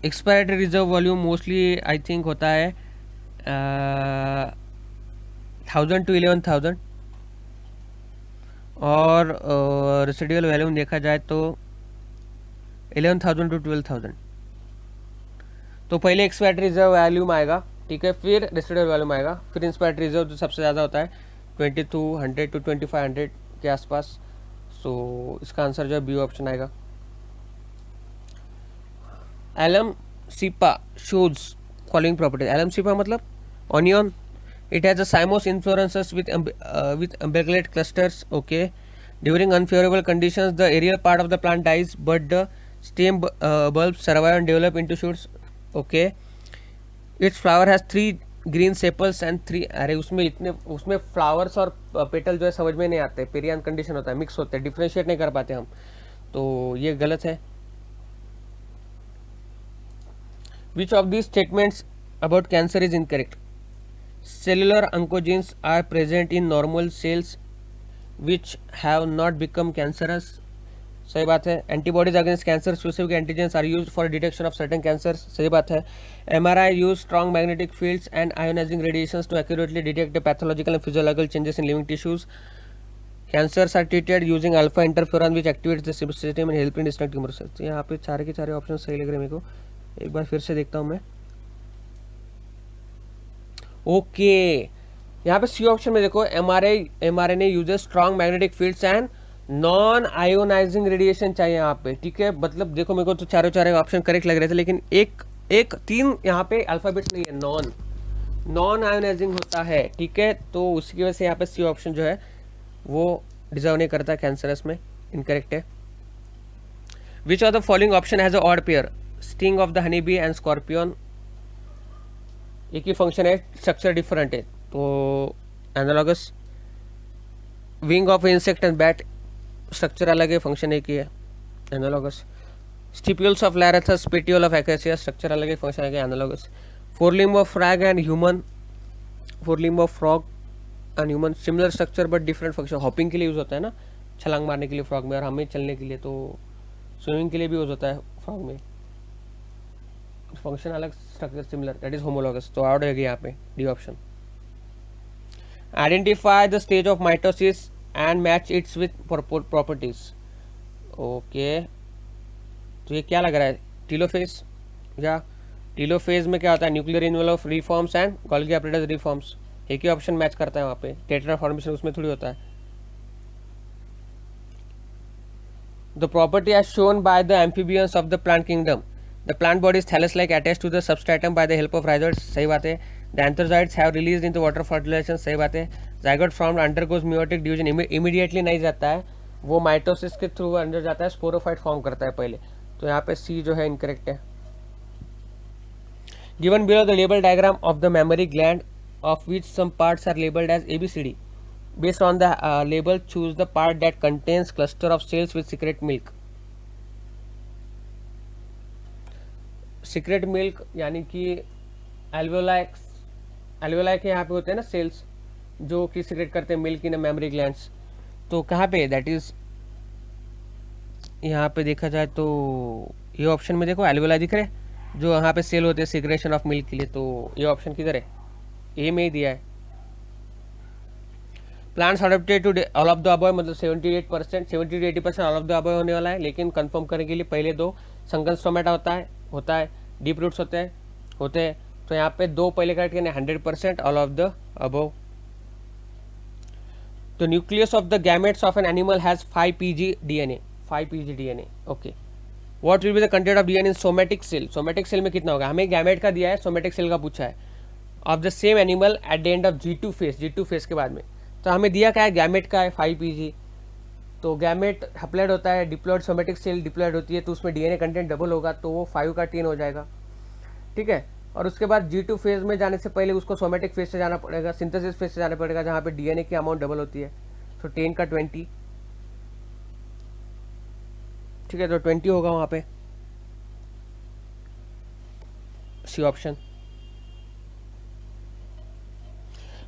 Expiratory reserve volume mostly I think होता है 1000 to 11,000, और रेसिडुअल वॉल्यूम देखा जाए तो 11,000 to 12,000। तो पहले एक्सपायरेटरी रिजर्व वॉल्यूम आएगा, ठीक है, फिर रेसिडुअल वॉल्यूम आएगा, फिर इंस्पायरेटरी रिजर्व जो सबसे ज़्यादा होता है 2200 to 2500 के आसपास। सो इसका आंसर जो है बी ऑप्शन आएगा। Allium cepa shows following properties. Allium cepa मतलब onion, it has a cymose inflorescences with umbilicate clusters, okay. During unfavorable conditions the aerial part of the plant dies but the stem bulbs survive and develop into shoots, okay. Its flower has 3 green sepals and 3, अरे उसमें flowers और petal जो है समझ में नहीं आते, पेरियन condition होता है, मिक्स होते हैं, डिफ्रेंशिएट नहीं कर पाते हम, तो ये गलत है। Which of these statements about cancer is incorrect? Cellular oncogenes are present in normal cells which have not become cancerous, सही बात है. Antibodies against cancer specific antigens are used for detection of certain cancer, सही बात है. MRI use strong magnetic fields and ionising radiations to accurately detect the pathological and physiological changes in living tissues. Cancers are treated using alpha interferon which activates the system and help in destruct tumour cells. यहाँ पे सारे के सारे option सही लग रहे हैं मेरे को. एक बार फिर से देखता हूँ मैं. ओके, यहाँ पे सी ऑप्शन में देखो, mRNA uses strong magnetic fields and non ionising radiation चाहिए यहाँ पे. ठीक है, मतलब देखो मेरे को तो चारों ऑप्शन करेक्ट लग रहे थे, लेकिन एक तीन यहाँ पे अल्फाबेट्स नहीं है. नॉन आयोनाइजिंग होता है. ठीक है, तो उसकी वजह से यहाँ पे सी ऑप्शन जो है वो डिजर्व नहीं करता, कैंसरस में इनकरेक्ट है. Which of the following option has a odd pair, sting of the honey bee and scorpion. एक ही फंक्शन है, स्ट्रक्चर डिफरेंट है, तो analogous. Wing of insect and bat, structure अलग है, फंक्शन एक ही है, analogous. Stipules of Lathyrus, petiole of Acacia, structure अलग है, फंक्शन अलग है, analogous. Forelimb of frog and human, forelimb of frog and human, similar structure but different function. Hopping के लिए यूज होता है ना, छलांग मारने के लिए फ्रॉग में, और हमें चलने के लिए, तो स्विमिंग के लिए भी यूज होता है फ्रॉग में. फंक्शन अलग, structure similar, that is homologous. तो आउट हो गया यहाँ पे D option. Identify the stage of mitosis and match it's with properties. Okay, तो ये क्या लग रहा है, टीलोफेज. या टीलोफेज में क्या होता है, nuclear envelope reforms and Golgi apparatus reforms. एक ही ऑप्शन मैच करता है वहाँ पे. टेट्रा फॉर्मेशन उसमें थोड़ी होता है. The property as shown by the amphibians of the plant kingdom. The plant body is thallus like attached to the substratum by the help of rhizoids, सही बात है. The antherozoids have released into water fertilisation, सही बात है. Zygote formed undergoes meiotic division, immediately नहीं जाता है, वो माइटोसिस के थ्रू अंदर जाता है, स्पोरोफाइट फॉर्म करता है पहले. तो यहाँ पे सी जो है इनकरेक्ट है. Given below the label diagram of the memory gland of which some parts are labeled as ABCD. Based on the label, choose the part that contains cluster of cells with secret milk. Secret milk यानी कि alveoli के यहाँ पे होते हैं ना sales, जो कि सिक्रेट करते हैं मिल्क इन मेमोरी ग्लैंड्स. तो कहाँ पे, दैट इज यहाँ पे देखा जाए तो ये ऑप्शन में देखो alveoli दिख रहे, जो यहाँ पे सेल होते हैं सिक्रेशन ऑफ मिल्क के लिए. तो ये ऑप्शन किधर है, ए में ही दिया है. Plants adopted to all of the above, मतलब 78%, 70 to 80% all of the above होने वाला है. लेकिन कंफर्म करने के लिए पहले दो संकल्प स्टोमेटा होता है, डीप रूट्स होते हैं. तो यहाँ पे दो पहले करेक्ट करने, 100% all of the above. The nucleus of the gametes of an animal has 5 pg DNA. Okay, what will be the content of DNA in somatic cell. Somatic cell में कितना होगा, हमें गैमेट का दिया है, सोमेटिक सेल का पूछा है. Of the same animal at the end of G2 phase के बाद में. तो हमें दिया क्या है, गैमेट का है 5 pg. तो गैमेट हप्लॉइड होता है, डिप्लॉइड सोमेटिक सेल डिप्लॉइड होती है, तो उसमें DNA कंटेंट डबल होगा, तो वो 5 का 10 हो जाएगा. ठीक है, और उसके बाद G2 फेज में जाने से पहले उसको सोमेटिक फेज से जाना पड़ेगा, सिंथेसिस फेज से जाना पड़ेगा, जहाँ पे DNA की अमाउंट डबल होती है. तो 10 का 20. ठीक है, तो 20 होगा वहाँ पे, C option.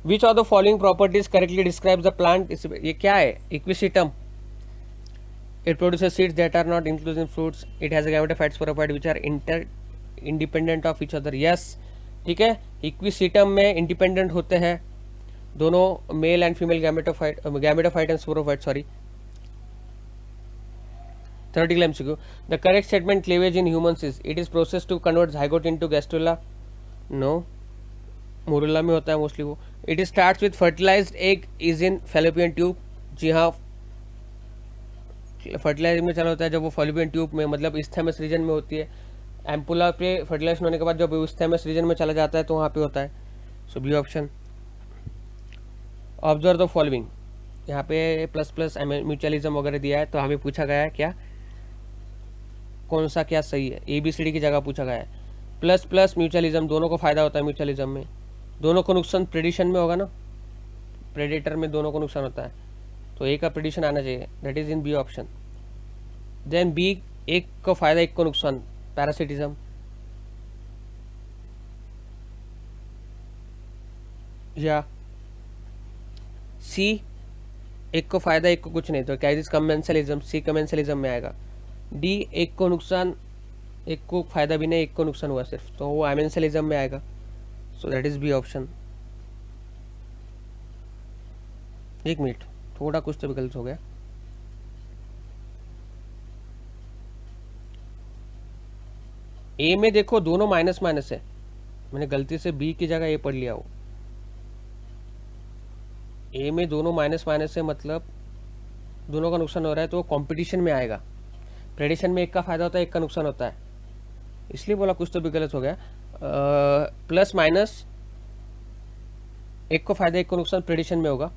Which of the following properties correctly describes the plant? ये क्या है, equisetum. It produces seeds that are not included in fruits. It has a gametophyte sporophyte which are independent of each other. Yes, ठीक है, equisetum में independent होते हैं दोनों, mail and female gametophyte and sporophyte. Sorry, theoretical MCQ. The correct statement, cleavage in humans is, it is processed to convert zygote into gastrula. No, morula में होता है mostly वो. It starts with fertilised egg is in fallopian tube. जी हाँ, fertilise में चला होता है जब वो फैलोपियन ट्यूब में, मतलब इस्थेमस रीजन में होती है. एम्पुला पे फर्टिलाइजेशन होने के बाद जब इस्थेमस रीजन में चला जाता है तो वहाँ पे होता है. So B option. Observe the following, यहाँ पे प्लस प्लस म्यूचुअलिज्म वगैरह दिया है, तो हमें पूछा गया है क्या, कौन सा क्या सही है. ABCD की जगह पूछा गया है. प्लस प्लस म्यूचुअलिज्म, दोनों को फायदा होता है म्यूचुअलिज्म में. दोनों को नुकसान प्रेडिशन में होगा ना, प्रेडेटर में दोनों को नुकसान होता है, तो ए का प्रेडिशन आना चाहिए, that is in B option. Then B, एक को फायदा एक को नुकसान, पैरासिटिज्म. या सी, एक को फायदा एक को कुछ नहीं, तो क्या इज कमेंसलिज्म, सी कमेंसलिज्म में आएगा। डी, एक को नुकसान, एक को फायदा भी नहीं, एक को नुकसान हुआ सिर्फ, तो वो अमेंसलिज्म में आएगा। So that is B option. एक मिनट, थोड़ा कुछ तो गलत हो गया। ए में देखो दोनों माइनस माइनस है, मैंने गलती से बी की जगह ए पढ़ लिया हो। ए में दोनों माइनस माइनस है, मतलब दोनों का नुकसान हो रहा है, तो वो कॉम्पिटिशन में आएगा। प्रेडिशन में एक का फायदा होता है, एक का नुकसान होता है, इसलिए बोला कुछ तो भी गलत हो गया। प्लस माइनस, एक को फायदा एक को नुकसान, प्रेडिशन में होगा।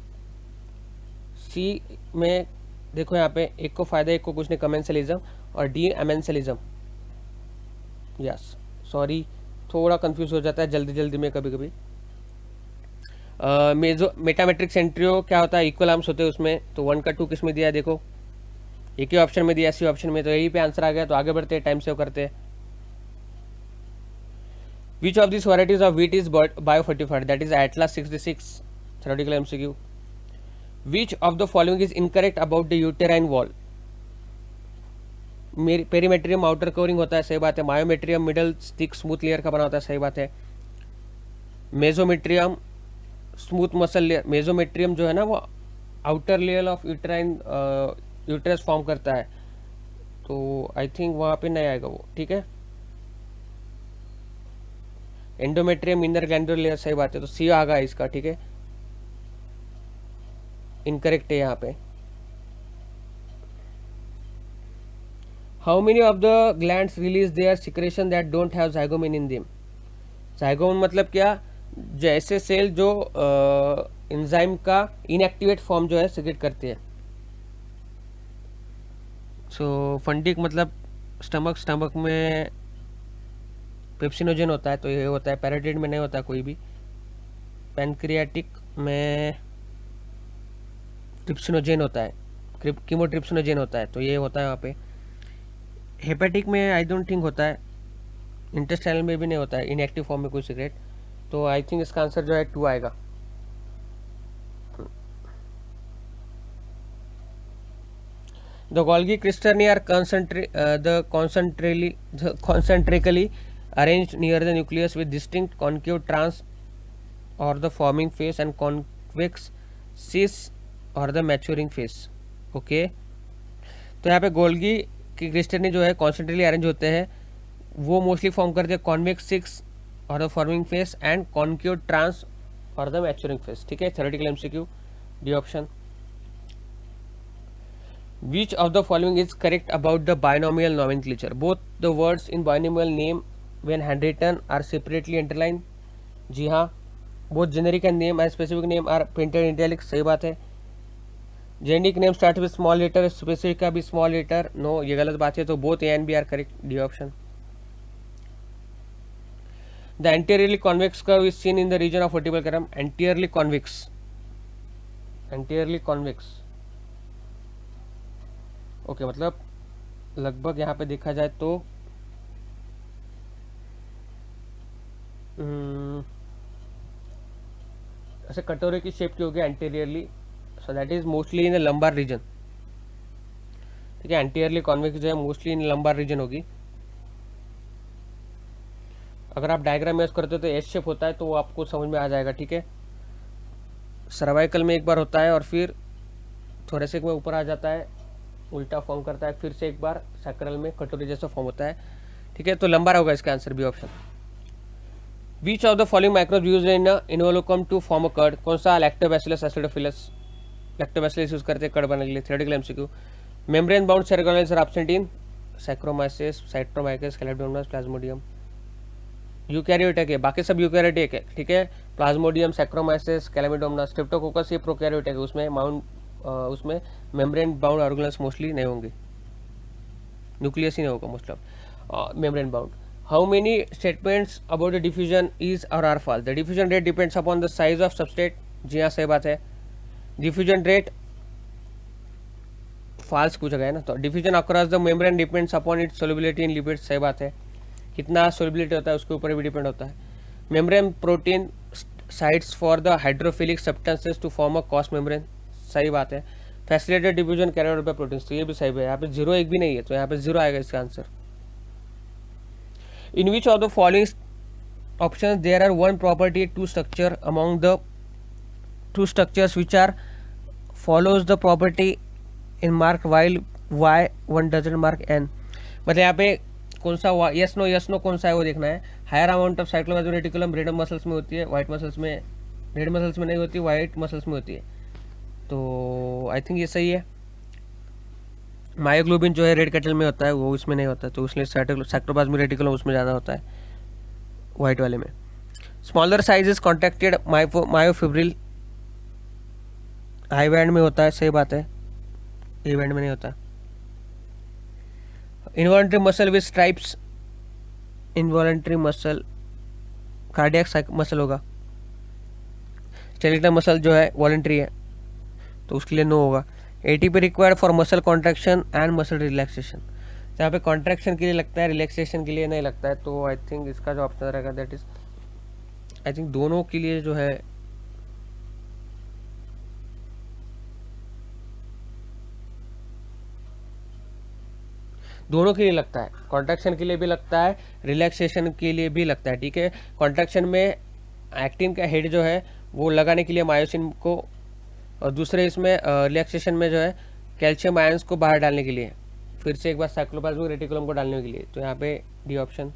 सी में देखो यहाँ पे एक को फायदा एक को कुछ नहीं, कमेंसलिज्म, और डी अमेंसलिज्म। यस, सॉरी, थोड़ा कंफ्यूज हो जाता है जल्दी जल्दी में कभी कभी। मेटामेट्रिक सेंट्रियो क्या होता है, इक्वल आर्म्स होते हैं उसमें, तो 1 का 2 किस में दिया है, देखो एक ही ऑप्शन में दिया, सी ऑप्शन में, तो यही पे आंसर आ गया। तो आगे बढ़ते हैं, टाइम सेव करते हैं। विच of this varieties of wheat is biofortified, that is atlas 66 theoretical MCQ. Which of the following is incorrect about the uterine wall, perimetrium outer covering होता है, सही बात है। Myometrium middle thick smooth layer का बना होता है, सही बात है। मेसोमेट्रियम स्मूथ मसल लेयर, मेसोमेट्रियम जो है ना वो outer layer of uterine uterus form करता है, तो आई थिंक वहाँ पे नहीं आएगा वो, ठीक है। एंडोमेट्रियम इनर ग्लैंडुलर लेयर, सही बात है, तो सी आगा इसका, ठीक है। इनकरेक्ट है यहाँ पे। How many of the glands release their secretion that don't have zymogen in them. Zymogen मतलब क्या, जैसे सेल जो एंजाइम का इनएक्टिवेट फॉर्म जो है सिक्रेट करती है। सो फंडिक मतलब स्टमक में पेप्सिनोजन होता है, तो ये होता है। पैराटाइड में नहीं होता कोई भी। पैनक्रियाटिक में ट्रिप्सिनोजेन होता है, कीमोट्रिप्सिनोजेन होता है, तो ये होता है वहाँ पे। हेपेटिक में आई डोंट थिंक होता है, इंटेस्टाइनल में भी नहीं होता है इनएक्टिव फॉर्म में कोई सिगरेट, तो आई थिंक इसका आंसर जो है 2 आएगा। The Golgi cisternae are concentrically arranged near the nucleus with distinct concave trans or the forming phase and convex cis or the maturing phase। Okay, तो यहाँ पे गोल्गी की क्रिस्टर्नी जो है कॉन्सेंट्रिकली अरेंज होते हैं, वो मोस्टली फॉर्म करते हैं कॉन्वेक्स सिक्स और the forming face and concave trans और द मैच्योरिंग फेस, ठीक है। Theoretical MCQ, D option. Which of the following is correct about the binomial nomenclature? Both the words in binomial name when handwritten are separately underlined. जी हाँ, both generic and name and specific name are printed in italics, सही बात है। generic name start with small letter, specific का भी small letter, no, ये गलत बात है, तो both A and B are correct, D option. The anteriorly convex curve is seen in the region of vertebral column. Anteriorly convex, anteriorly convex, okay, मतलब लगभग यहाँ पे देखा जाए तो ऐसे कटोरे की शेप की होगी anteriorly, so that is mostly in lumbar region, ठीक है। एंटीरियरली कॉन्वेक्स जो है मोस्टली इन लंबार रीजन होगी। अगर आप डायग्राम यूज करते हो तो एस शेप होता है, तो वो आपको समझ में आ जाएगा, ठीक है। सर्वाइकल में एक बार होता है और फिर थोरेसिक में ऊपर आ जाता है, उल्टा फॉर्म करता है, फिर से एक बार सैक्रल में कटोरी जैसा फॉर्म होता है, ठीक है। तो लंबा होगा इसका answer, B option. Which of the following microbes used in inoculum to form a curd, कौन सा, लैक्टोबैसिलस एसिडोफिलस, लैक्टोबैसिलस यूज करते हैं कर्ड बनाने के लिए, theoretical MCQ. Membrane bound cell organelles are absent in Saccharomyces, Streptococcus, Chlamydomonas, Plasmodium. Eukaryotic है, बाकी सब यूकैरियोटिक है, ठीक है। प्लाज्मोडियम, सैक्रोमाइसिस, कैलेडोमोनास, स्ट्रेप्टोकोकस ये प्रोकैरियोटिक है, उसमें मेम्ब्रेन बाउंड ऑर्गेनेल्स मोस्टली नहीं होंगे, न्यूक्लियस ही नहीं होगा most of membrane bound. How many statements about the diffusion is or are false, the diffusion rate depends upon the size of substrate, जी हाँ सही बात है। डिफ्यूजन रेट फॉल्स पूछा गया है ना, तो diffusion across the membrane depends upon its solubility in lipids, सही बात है। कितना सोल्युबिलिटी होता है उसके ऊपर भी डिपेंड होता है। Membrane protein sites for the hydrophilic substances to form a कॉस्ट मेम्ब्रेन, सही बात है। Facilitated diffusion carried out by proteins, तो ये भी सही है। यहाँ पे जीरो एक भी नहीं है, तो यहाँ पे जीरो आएगा इसका answer. In which of the following options there are one property to structure among the two structures which are follows the property in mark while y one doesn't mark n, मतलब यहाँ पे कौन सा yes no कौन सा है वो देखना है। Higher amount of sarcoplasmic reticulum red muscles में होती है, वाइट मसल्स में, रेड मसल्स में नहीं होती, वाइट मसल्स में होती है। तो आई थिंक ये सही है। मायोग्लोबिन जो है रेड कैटल में होता है, वो इसमें नहीं होता, तो इसलिए साइक्लोप्लाज्मिक रेटिकुलम उसमें ज़्यादा होता है, वाइट वाले में। Smaller size is contracted myofibril, high band में होता है, सही बात है, ए बैंड में नहीं होता। Involuntary muscle with stripes, involuntary muscle cardiac muscle होगा। स्केलेटल मसल जो है वॉलंटरी है, तो उसके लिए नो होगा। ATP required for muscle contraction and muscle relaxation, जहाँ पे कॉन्ट्रैक्शन के लिए लगता है, रिलैक्सेशन के लिए नहीं लगता है, तो आई थिंक इसका जो ऑप्शन रहेगा दैट इज, आई थिंक दोनों के लिए जो है दोनों के लिए लगता है, कॉन्ट्रैक्शन के लिए भी लगता है, रिलैक्सेशन के लिए भी लगता है, ठीक है। कॉन्ट्रैक्शन में एक्टिन का हेड जो है वो लगाने के लिए मायोसिन को, और दूसरे इसमें रिलैक्सेशन में जो है कैल्शियम आयंस को बाहर डालने के लिए, फिर से एक बार साइक्लोप्लाज्मिक रेटिकुलम को डालने के लिए, तो यहाँ पे D option.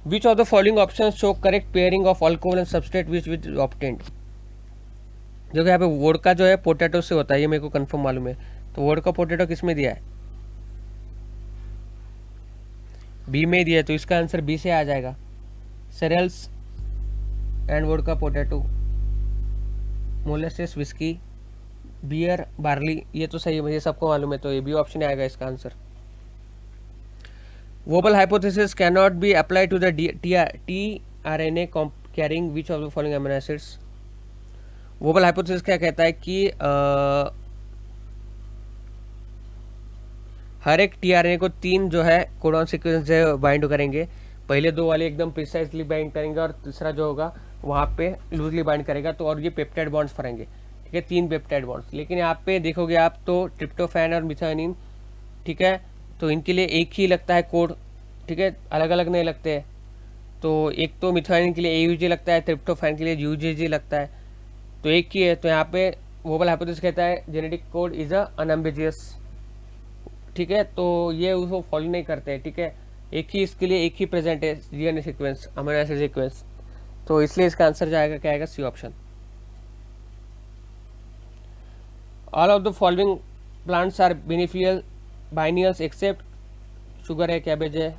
Which of the following option show correct pairing of alcohol and substrate which which obtained, जो कि यहाँ पे वोडका जो है पोटैटो से होता है, ये मेरे को कंफर्म मालूम है, तो वोडका पोटैटो किस में दिया है, बी में दिया है, तो इसका आंसर बी से आ जाएगा। Cereals and vodka potato, molasses whisky, beer barley, ये तो सही है, मुझे सबको मालूम है, तो ये बी ऑप्शन आएगा इसका answer. Wobble hypothesis can not be apply to the tRNA carrying which of the following amino acids. Wobble hypothesis क्या कहता है कि हर एक टीआरएनए को 3 जो है कोडॉन सीक्वेंस से बाइंड करेंगे, पहले 2 वाले एकदम प्रिसाइजली बाइंड करेंगे और तीसरा जो होगा वहाँ पे लूजली बाइंड करेगा, तो और ये पेप्टाइड बॉन्ड्स फरेंगे, ठीक है, 3 पेप्टाइड बॉन्ड्स। लेकिन यहाँ पे देखोगे आप तो ट्रिप्टोफैन और मिथानिन, ठीक है, तो इनके लिए एक ही लगता है कोड, ठीक है, अलग अलग नहीं लगते हैं। तो एक तो मिथानिन के लिए AUG लगता है, ट्रिप्टोफैन के लिए UGG लगता है, तो एक ही है। तो यहाँ पे वोबल हाइपोथेसिस कहता है जेनेटिक कोड इज अनएम्बिजियस, ठीक है, तो ये उसको फॉलो नहीं करते हैं, ठीक है, एक ही इसके लिए एक ही प्रेजेंट है DNA sequence, amino acid sequence, तो इसलिए इसका आंसर जाएगा क्या आएगा, C option. All of the following plants are beneficial biennials except, sugar है, कैबेज है,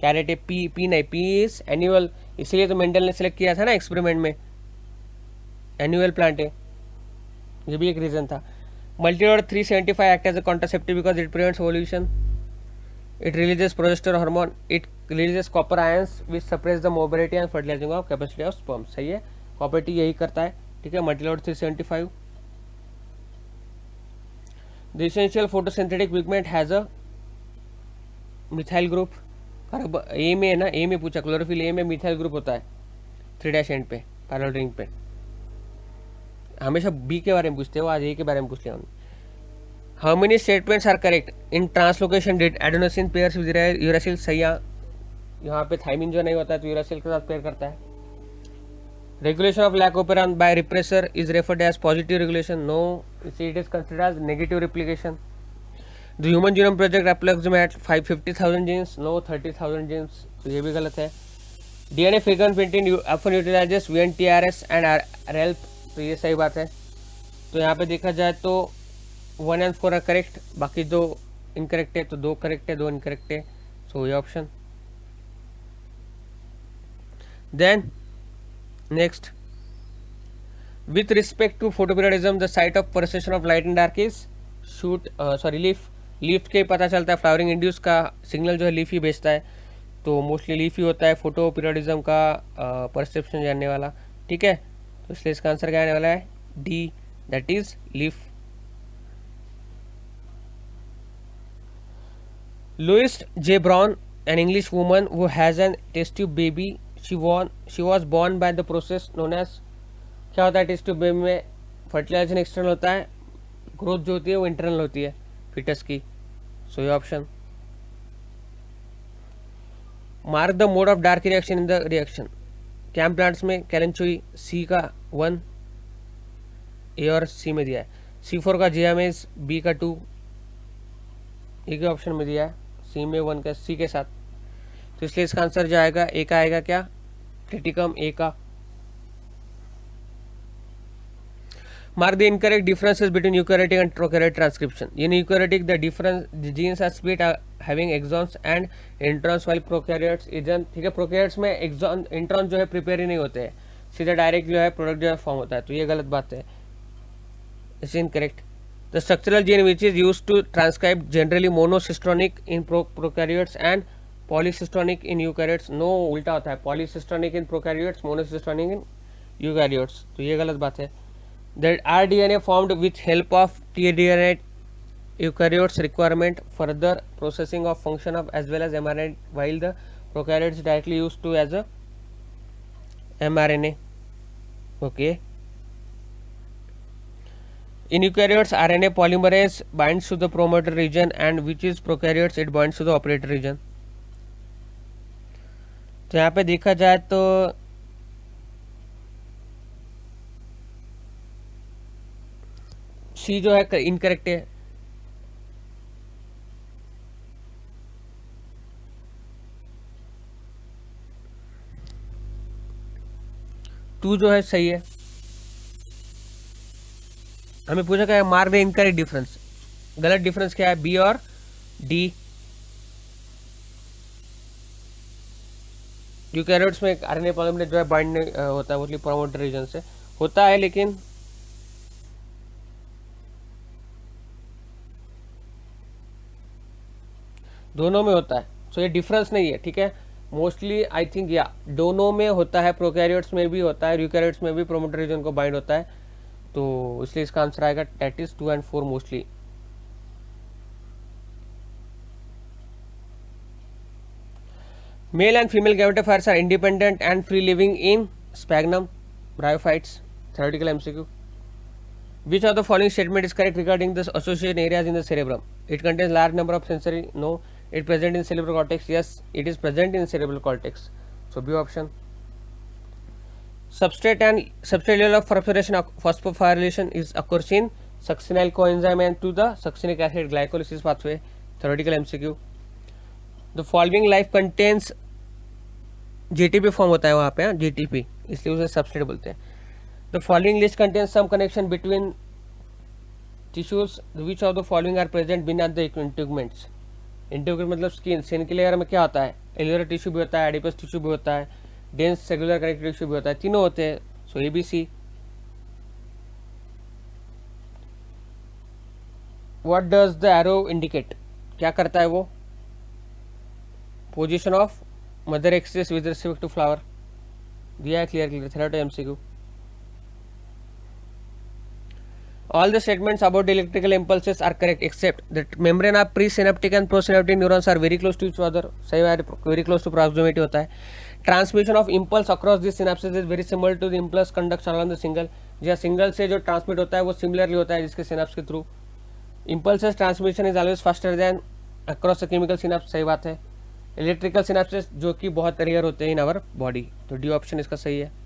कैरेट है, पी नहीं, पी इज एनुअल, इसलिए तो मेंडल ने सिलेक्ट किया था ना एक्सपेरिमेंट में, एनुअल प्लांट है, ये भी एक रीजन था। Multidot 375 act as a contraceptive because it prevents ovulation. It releases progesterone hormone. It releases copper ions which suppress the mobility and fertilizing of capacity of sperm. सही है, copper T यही करता है, ठीक है। Multidot 375. The essential photosynthetic pigment has a methyl group. ए में है ना, ए में पूछा, क्लोरोफिल ए में मिथाइल ग्रुप होता है 3' एंड पे, पैरेलल रिंग पे। हमेशा बी के बारे में पूछते हो, आज ए के बारे में पूछ लिया हमने। How many statements are correct in translocation did adenosine pairs with uracil, सही, यहाँ पे थाइमिन जो नहीं होता है तो यूरासिल के साथ पेयर करता है। Regulation of lac operon by repressor is referred as positive regulation, no, it is considered as negative replication. The human genome project approximate 50,000 genes, no, 30,000 genes, तो ये भी गलत है। DNA fingerprinting often utilises VNTRS and RELP, तो ये सही बात है। तो यहाँ पे देखा जाए तो 1 and 4 आर करेक्ट, बाकी 2 इनकरेक्ट है, तो 2 करेक्ट है, 2 इनकरेक्ट है, सो ये option. Then next, with respect to photoperiodism the site of perception of light and dark is leaf के पता चलता है, फ्लावरिंग इंड्यूस का सिग्नल जो है लीफ ही भेजता है, तो मोस्टली लीफ ही होता है फोटो पीरियडिज्म का परसेप्शन जानने वाला, ठीक है। तो इसलिए इसका आंसर क्या आने वाला है, D, that is leaf. Louise J Brown, an English woman who has an test tube baby, she was born by the process known as, क्या होता है टेस्ट ट्यूब बेबी में, फर्टिलाइजेशन एक्सटर्नल होता है, ग्रोथ जो होती है वो इंटरनल होती है फिटस की। सो ये option. Mark the mode of dark reaction in the reaction, CAM plants में कैलेंचुई सी का 1, ए और सी में दिया है, C4 का जियामेज बी का 2, ए के ऑप्शन में दिया है, सी में 1 का सी के साथ। तो इसलिए इसका आंसर जो आएगा ए का आएगा क्या, ट्रिटिकम ए का। Mark the incorrect differences between eukaryotic and prokaryotic transcription. In eukaryotic the difference genes are split having exons and introns, while prokaryotes इजन, ठीक है, प्रोकैरियोट्स में एक्सॉन इंट्रॉन जो है प्रिपेयर ही नहीं होते हैं, सीधा डायरेक्ट जो है प्रोडक्ट जो है फॉर्म होता है, तो ये गलत बात है, it's incorrect. The structural gene which is used to transcribe generally monocistronic in prokaryotes and polycistronic in eukaryotes, no उल्टा होता है, polycistronic in prokaryotes, monocistronic in eukaryotes, तो ये गलत बात है। That rDNA formed with help of tDNA eukaryotes requirement further processing of function of as well as mRNA, while the prokaryotes directly used to as a mRNA. Okay. In eukaryotes, RNA polymerase binds to the promoter region, and which is prokaryotes it binds to the operator region. तो यहाँ पे देखा जाए तो सी जो है incorrect है, to जो है सही है। हमें पूछा क्या है, मार्क द इनकरेक्ट डिफरेंस, गलत डिफरेंस क्या है, बी और डी। यूकैरियोट्स में आरएनए पॉलीमरेज जो है बाइंड होता है, वो प्रोमोटर रीजन से होता है, लेकिन दोनों में होता है, सो ये डिफरेंस नहीं है, ठीक है। मोस्टली आई थिंक या दोनों में होता है, प्रोकैरियोट्स में भी होता है, यूकैरियोट्स में भी प्रोमोटर रीजन को बाइंड होता है, तो इसलिए इसका आंसर आएगा that is 2 and 4 mostly. Male and female gametophytes are independent and free living in Sphagnum bryophytes, theoretical MCQ. Which of the following statement is correct regarding the association areas in the cerebrum? It contains large number of sensory. No. It present in cerebral cortex. Yes, it is present in cerebral cortex. So B option. Substrate and subcellular phosphorylation phosphorylation is occurs in succinyl coenzyme and to the succinic acid glycolysis pathway. Theoretical MCQ. The following life contains GTP form होता है वहाँ पे, GTP, इसलिए उसे substrate बोलते हैं। The following list contains some connection between tissues. Which of the following are present beneath the integuments? Integument मतलब skin के लेयर में क्या होता है, एल्यूलर टिश्यू भी होता है, एडिपस टिश्यू भी होता है, डेंस सेलुलर कनेक्टिव टिश्यू भी होता है, तीनों होते हैं, so ABC। What does the arrow indicate, क्या करता है वो, position of mother axis with respect to flower, दिया है clear, third MCQ। All the statements about the electrical impulses are correct except that membrane of presynaptic and postsynaptic neurons are very close to each other, सही है, very close to proximity होता है। Transmission of impulse across these synapses is very similar to the impulse conduct along the single, जहाँ single से जो transmit होता है वो सिमिलरली होता है जिसके सिनेप्स के through. impulses transmission is always faster than across the chemical synapse, सही बात है। इलेक्ट्रिकल सिनेप्सेस जो कि बहुत रेयर होते हैं इन आवर बॉडी, तो डी ऑप्शन इसका सही है।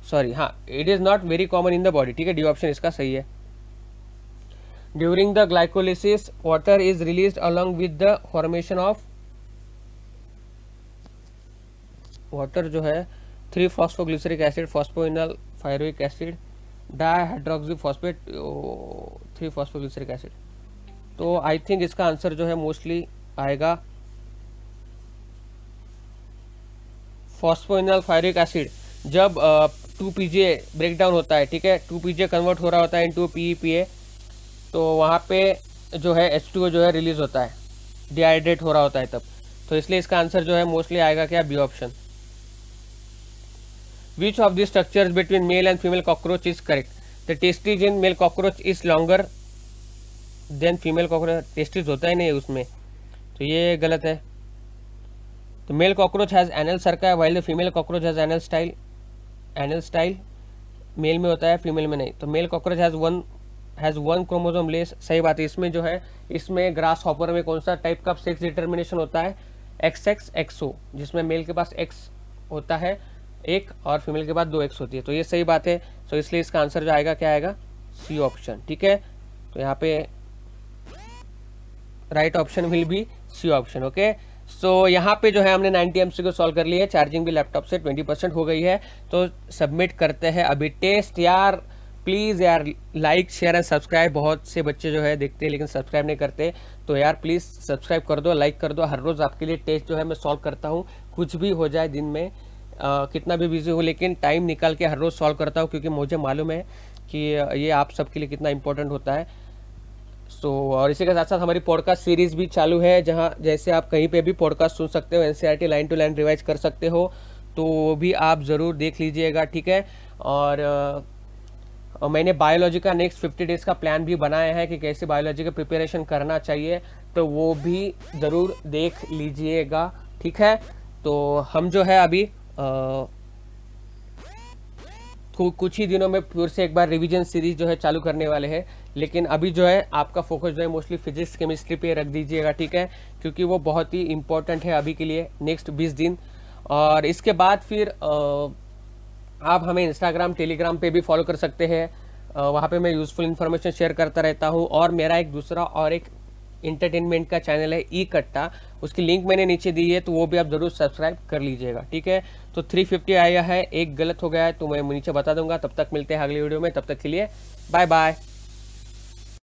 सॉरी, हाँ, it is not very common in the body, ठीक है, डी ऑप्शन इसका सही है। During the glycolysis water is released along with the formation of, water जो है 3-फॉस्फोग्लिसरिक acid, फॉस्फोइनल फायरोइक acid, dihydroxy phosphate, 3-फॉस्फोग्लिसरिक acid. तो आई थिंक इसका आंसर जो है मोस्टली आएगा फॉस्फोइनल फायरोइक एसिड। जब 2PGA ब्रेक डाउन होता है, ठीक है, 2PGA कन्वर्ट हो रहा होता है इनटू PEPA, तो वहाँ पे जो है H2O जो है रिलीज होता है, डिहाइड्रेट हो रहा होता है तब, तो इसलिए इसका आंसर जो है मोस्टली आएगा क्या, B option. Which of the structures between male and female cockroach is correct, the testes in male cockroach is longer, than female cockroach testis होता ही नहीं है उसमें, तो ये गलत है। तो male cockroach has anal cerci while the female cockroach has anal style. Anal style male में होता है, फीमेल में नहीं। तो male cockroach has one chromosome less, सही बात है। इसमें जो है, इसमें ग्रास हॉपर में कौन सा टाइप का सेक्स डिटर्मिनेशन होता है, XX XO, जिसमें मेल के पास X होता है एक और फीमेल के पास 2 X होती है। तो ये सही बात है। तो इसलिए इसका आंसर जो आएगा क्या आएगा, सी ऑप्शन। ठीक है, तो यहाँ पे right option will be C option. Okay, so यहाँ पे जो है हमने 90 MCQ सॉल्व कर लिए है। चार्जिंग भी लैपटॉप से 20% हो गई है। तो सबमिट करते हैं अभी टेस्ट। यार प्लीज़ यार लाइक शेयर एंड सब्सक्राइब, बहुत से बच्चे जो है देखते हैं लेकिन सब्सक्राइब नहीं करते, तो यार प्लीज़ सब्सक्राइब कर दो, लाइक कर दो। हर रोज़ आपके लिए टेस्ट जो है मैं सॉल्व करता हूँ, कुछ भी हो जाए दिन में, कितना भी बिजी हो, लेकिन टाइम निकाल के हर रोज़ सॉल्व करता हूँ, क्योंकि मुझे मालूम है कि ये आप सबके लिए कितना इंपॉर्टेंट होता है। सो और इसी के साथ साथ हमारी पॉडकास्ट सीरीज़ भी चालू है, जहाँ जैसे आप कहीं पे भी पॉडकास्ट सुन सकते हो, NCERT line to line revise कर सकते हो, तो वो भी आप ज़रूर देख लीजिएगा। ठीक है, और मैंने बायोलॉजी का नेक्स्ट 50 डेज़ का प्लान भी बनाया है कि कैसे बायोलॉजी का प्रिपरेशन करना चाहिए, तो वो भी ज़रूर देख लीजिएगा। ठीक है, तो हम जो है अभी कुछ ही दिनों में फिर से एक बार रिवीजन सीरीज जो है चालू करने वाले हैं, लेकिन अभी जो है आपका फोकस जो है मोस्टली फिजिक्स केमिस्ट्री पे रख दीजिएगा। ठीक है, क्योंकि वो बहुत ही इंपॉर्टेंट है अभी के लिए, नेक्स्ट 20 दिन। और इसके बाद फिर आप हमें इंस्टाग्राम टेलीग्राम पे भी फॉलो कर सकते हैं, वहाँ पे मैं यूज़फुल इन्फॉर्मेशन शेयर करता रहता हूँ। और मेरा एक दूसरा और एक इंटरटेनमेंट का चैनल है ई कट्टा, उसकी लिंक मैंने नीचे दी है, तो वो भी आप ज़रूर सब्सक्राइब कर लीजिएगा। ठीक है, तो 350 आया है, एक गलत हो गया है तो मैं नीचे बता दूंगा। तब तक मिलते हैं अगली वीडियो में, तब तक के लिए बाय बाय।